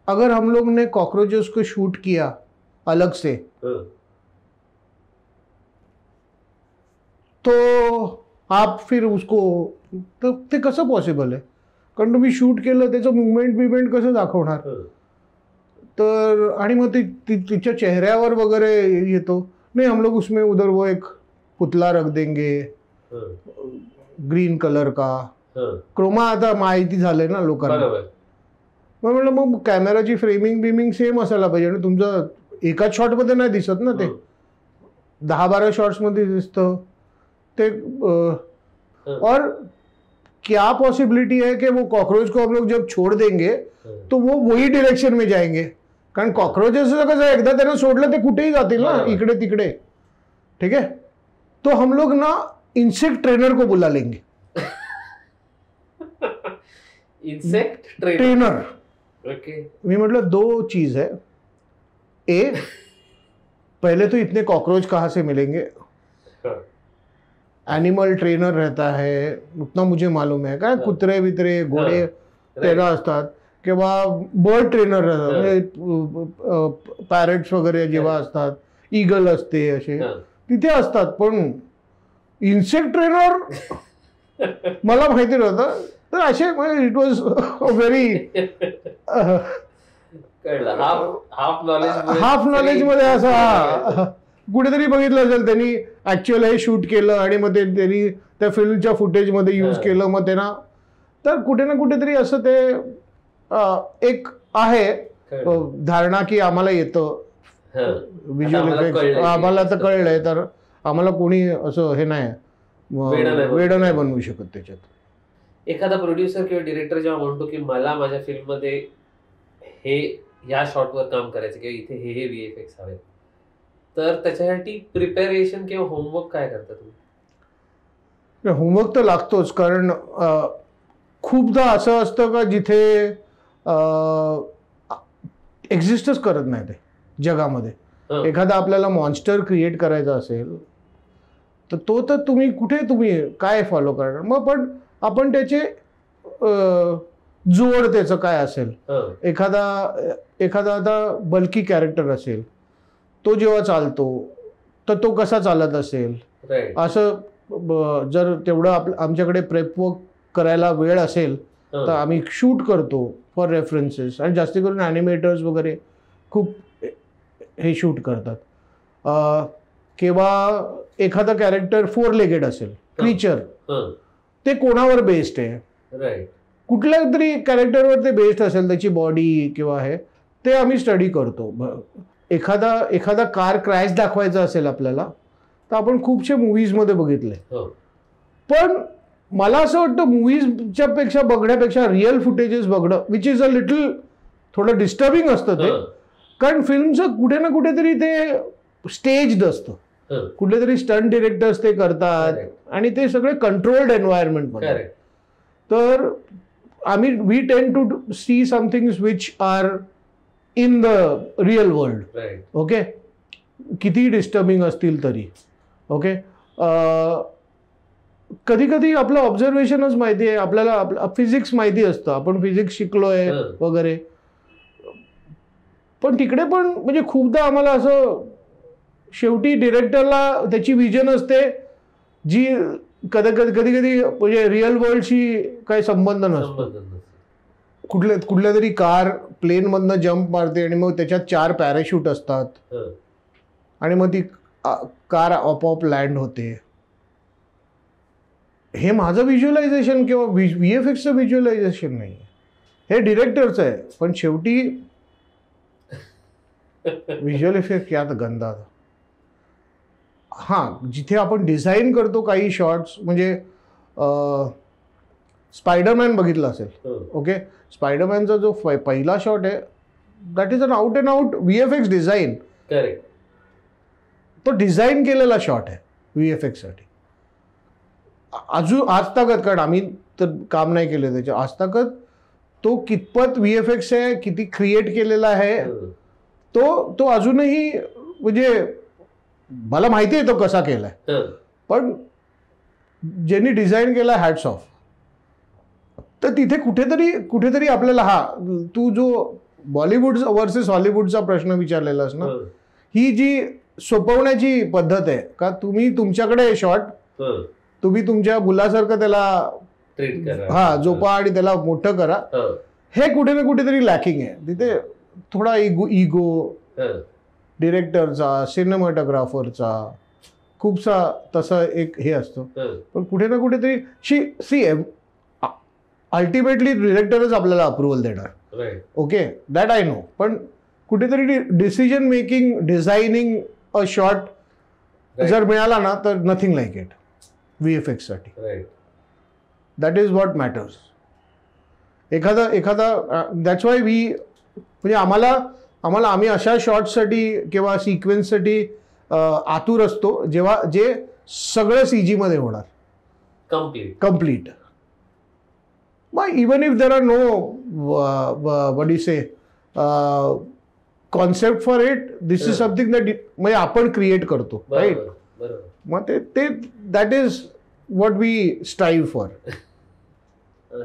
अगर हम लोग ने कॉकरोचेस को शूट किया अलग से तो आप फिर उसको, तर ते कसं पॉसिबल आहे, कारण तुम्ही शूट केलं त्याचं मुवमेंट कसं दाखवणार. तर आणि मग तिच्या चेहऱ्यावर वगैरे येतो. नाही, हम लोग उसमें उधर वो एक पुतला रख देंगे ग्रीन कलर का. क्रोमा आता माहिती झालंय ना लोकांना. मग म्हटलं मग कॅमेराची फ्रेमिंग सेम असायला पाहिजे. आणि तुमचं एकाच शॉटमध्ये नाही दिसत ना, ते 10-12 शॉट्समध्ये दिसतं ते. और क्या पॉसिबिलिटी है कि वो कॉकरोच को हम लोग जब छोड़ देंगे तो वो वही डायरेक्शन में जाएंगे. कारण कॉकरोचेस कसं एकदा त्यांना सोडलं ते कुठेही जातील ना, इकडे तिकडे. ठीक है, तो हम लोग ना इंसेक्ट ट्रेनर को बुला लेंगे. Insect trainer. ओके. मी म्हटलं 2 चीज है. पहले तो इतने कॉकरोच कहाँ से मिलेंगे. एनिमल ट्रेनर रहता है, उतना मुझे मालूम है. काय कुत्रे बित्रे घोडे ट्रेनर असतात किंवा बर्ड ट्रेनर राहतात, म्हणजे पॅरेट्स वगैरे जेव्हा असतात, ईगल असते, असे तिथे असतात. पण इन्सेक्ट ट्रेनर मला माहिती नव्हतं. तर असे it was very half knowledge मध्ये असं कुठेतरी बघितलं असेल त्यांनी ऍक्च्युअल हे शूट केलं आणि मग त्यांनी त्या फिल्मच्या फुटेजमध्ये यूज केलं, मग त्यांना तर कुठे ना कुठेतरी असं ते एक आहे धारणा की आम्हाला येतं व्हिज्युअल इफेक्ट, आम्हाला तर कळलंय, तर आम्हाला कोणी असं हे नाही वेड नाही बनवू शकत त्याच्यात. एखादा प्रोड्युसर किंवा डिरेक्टर जेव्हा म्हणतो की मला माझ्या फिल्ममध्ये हे या शॉटवर काम करायचं किंवा इथे हे VFX हवे, तर त्याच्यासाठी प्रिपरेशन किंवा होमवर्क काय करता तुम्ही? होमवर्क तर लागतोच, कारण खूपदा असं असतं का जिथे एक्झिस्टच करत नाही ते जगामध्ये. एखादा आपल्याला मॉन्स्टर क्रिएट करायचा असेल तर तो तर तुम्ही काय फॉलो करणार. मग पण आपण त्याचे जोड त्याचं काय असेल, एखादा आता बल्की कॅरेक्टर असेल, तो जेव्हा चालतो तर तो कसा चालत असेल, असं जर तेवढं आमच्याकडे प्रेप वर्क करायला वेळ असेल तर आम्ही शूट करतो फॉर रेफरन्सेस. आणि जास्ती करून ॲनिमेटर्स वगैरे खूप हे शूट करतात. किंवा एखादा कॅरेक्टर 4 लेगेड असेल, क्रीचर, ते कोणावर बेस्ड आहे, कुठल्या तरी कॅरेक्टरवर ते बेस्ड असेल, त्याची बॉडी किंवा हे ते आम्ही स्टडी करतो. एखादा कार क्रॅश दाखवायचा असेल आपल्याला तर आपण खूपशे मूव्हीजमध्ये बघितले. पण मला असं वाटतं मूव्हीजच्या पेक्षा बघण्यापेक्षा रिअल फुटेजेस बघणं विच इज अ लिटल थोडं डिस्टर्बिंग असतं ते. कारण फिल्मचं कुठे ना कुठेतरी ते स्टेज्ड असतं, कुठले तरी स्टंट डिरेक्टर्स ते करतात आणि ते सगळे कंट्रोल्ड एन्व्हायरमेंटमध्ये. तर we tend to see somethings which are in the real world. Okay, किती डिस्टर्बिंग असतील तरी. ओके, कधी कधी आपलं ऑब्झर्वेशनच माहिती आहे आपल्याला, फिजिक्स माहिती असतं, आपण फिजिक्स शिकलोय वगैरे, पण तिकडे पण म्हणजे खूपदा आम्हाला असं शेवटी डिरेक्टरला त्याची विजन असते जी कधी कधी म्हणजे रिअल वर्ल्डशी काही संबंध नसतो. कुठल्या तरी कार प्लेनमधनं जम्प मारते आणि मग त्याच्यात 4 पॅराशूट असतात आणि मग ती कार आपोआप लँड होते. हे माझं व्हिज्युअलायझेशन किंवा VFXचं व्हिज्युअलायझेशन नाही, हे डिरेक्टरचं आहे. पण शेवटी व्हिज्युअल इफेक्ट यात गंदा. हां, जिथे आपण डिझाईन करतो काही शॉट्स, म्हणजे स्पायडरमॅन बघितला असेल. ओके, स्पायडरमॅनचा जो पहिला शॉट आहे that is an out and out VFX design. तो डिझाईन केलेला शॉट आहे VFX साठी. आज ताकद, कारण आम्ही तर काम नाही केलं त्याच्या, आज ताकद तो कितपत VFX आहे, किती क्रिएट केलेला आहे तो अजूनही म्हणजे मला माहिती आहे तो कसा केलाय, पण ज्यांनी डिझाईन केला हॅट्स ऑफ. तर तिथे कुठेतरी आपल्याला तू जो बॉलिवूड वर्सेस हॉलिवूडचा प्रश्न विचारलेलास ना, ही जी सोपवण्याची पद्धत आहे का, तुम्ही तुमच्याकडे शॉट तुम्ही तुमच्या मुलासारखं त्याला जोपा आणि त्याला मोठं करा, हे कुठे ना कुठेतरी लॅकिंग आहे. तिथे थोडा इगो डिरेक्टरचा, सिनेमॅटोग्राफरचा खूपसा तसं एक हे असतो. पण कुठे ना कुठेतरी अल्टिमेटली डिरेक्टरच आपल्याला अप्रुव्हल देणार. Okay, that I know. पण कुठेतरी decision making, designing a shot जर मिळाला ना तर नथिंग लाईक इट VFX साठी. That is what matters. एखादा दॅट्स वाय म्हणजे आम्ही अशा शॉट्ससाठी किंवा सिक्वेन्ससाठी आतुर असतो जे सगळं CG मध्ये होणार कम्प्लीट. मग even if there are no what you say concept for it, this is something that म्हणजे आपण क्रिएट करतो, राईट. बरोबर. मग ते that is what we strive for.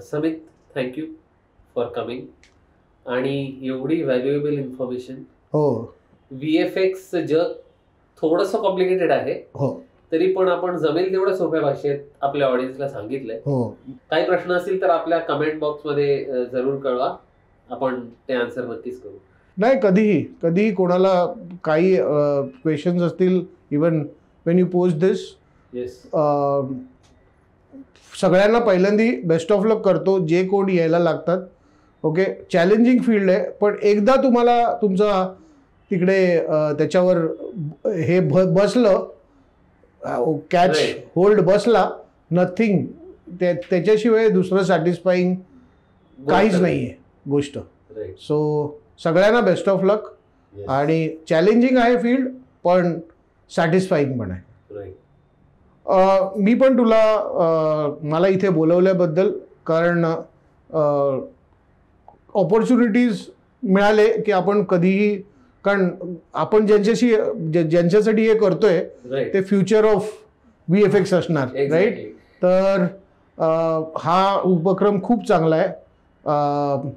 Samit, thank you for coming आणि एवढी व्हॅल्युएबल इन्फॉर्मेशन. हो, VFX जग थोडंसं कॉम्प्लिकेटेड आहे, हो, तरी पण आपण जमेल तेवढ्या सोप्या भाषेत आपल्या ऑडियन्सला सांगितलंय. हो. काही प्रश्न असतील तर आपल्या कमेंट बॉक्समध्ये जरूर कळवा, आपण ते आन्सर नक्कीच करू. नाही, कधीही कोणाला काही क्वेश्चन्स असतील, even Wien you post this, yes, सगळ्यांना पहिल्यांदी बेस्ट ऑफ लक करतो जे कोण यायला लागतात. ओके, चॅलेंजिंग फील्ड आहे, पण एकदा तुम्हाला तुमचा तिकडे त्याच्यावर हे बसलं, कॅच होल्ड बसला, नथिंग, त्याच्याशिवाय दुसरं सॅटिस्फाईंग काहीच नाही आहे गोष्ट. सो सगळ्यांना बेस्ट ऑफ लक. आणि चॅलेंजिंग आहे फील्ड, पण सॅटिस्फाईंग पण आहे. मी पण तुला मला इथे बोलवल्याबद्दल, कारण ऑपॉर्च्युनिटीज मिळाले की आपण कधीही, कारण आपण ज्यांच्यासाठी हे करतोय ते फ्युचर ऑफ VFX असणार, राईट? तर हा उपक्रम खूप चांगला आहे.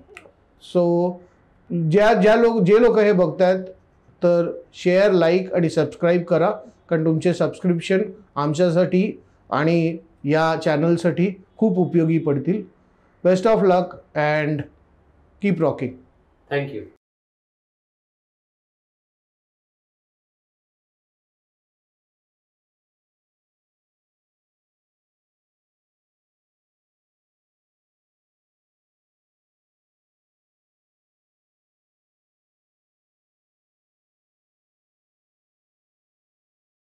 सो जे लोक हे बघतायत, तर शेअर, लाईक आणि सबस्क्राईब करा, कारण तुमचे सबस्क्रिप्शन आमच्यासाठी आणि या चॅनलसाठी खूप उपयोगी पडतील. Best of luck and keep rocking. Thank you.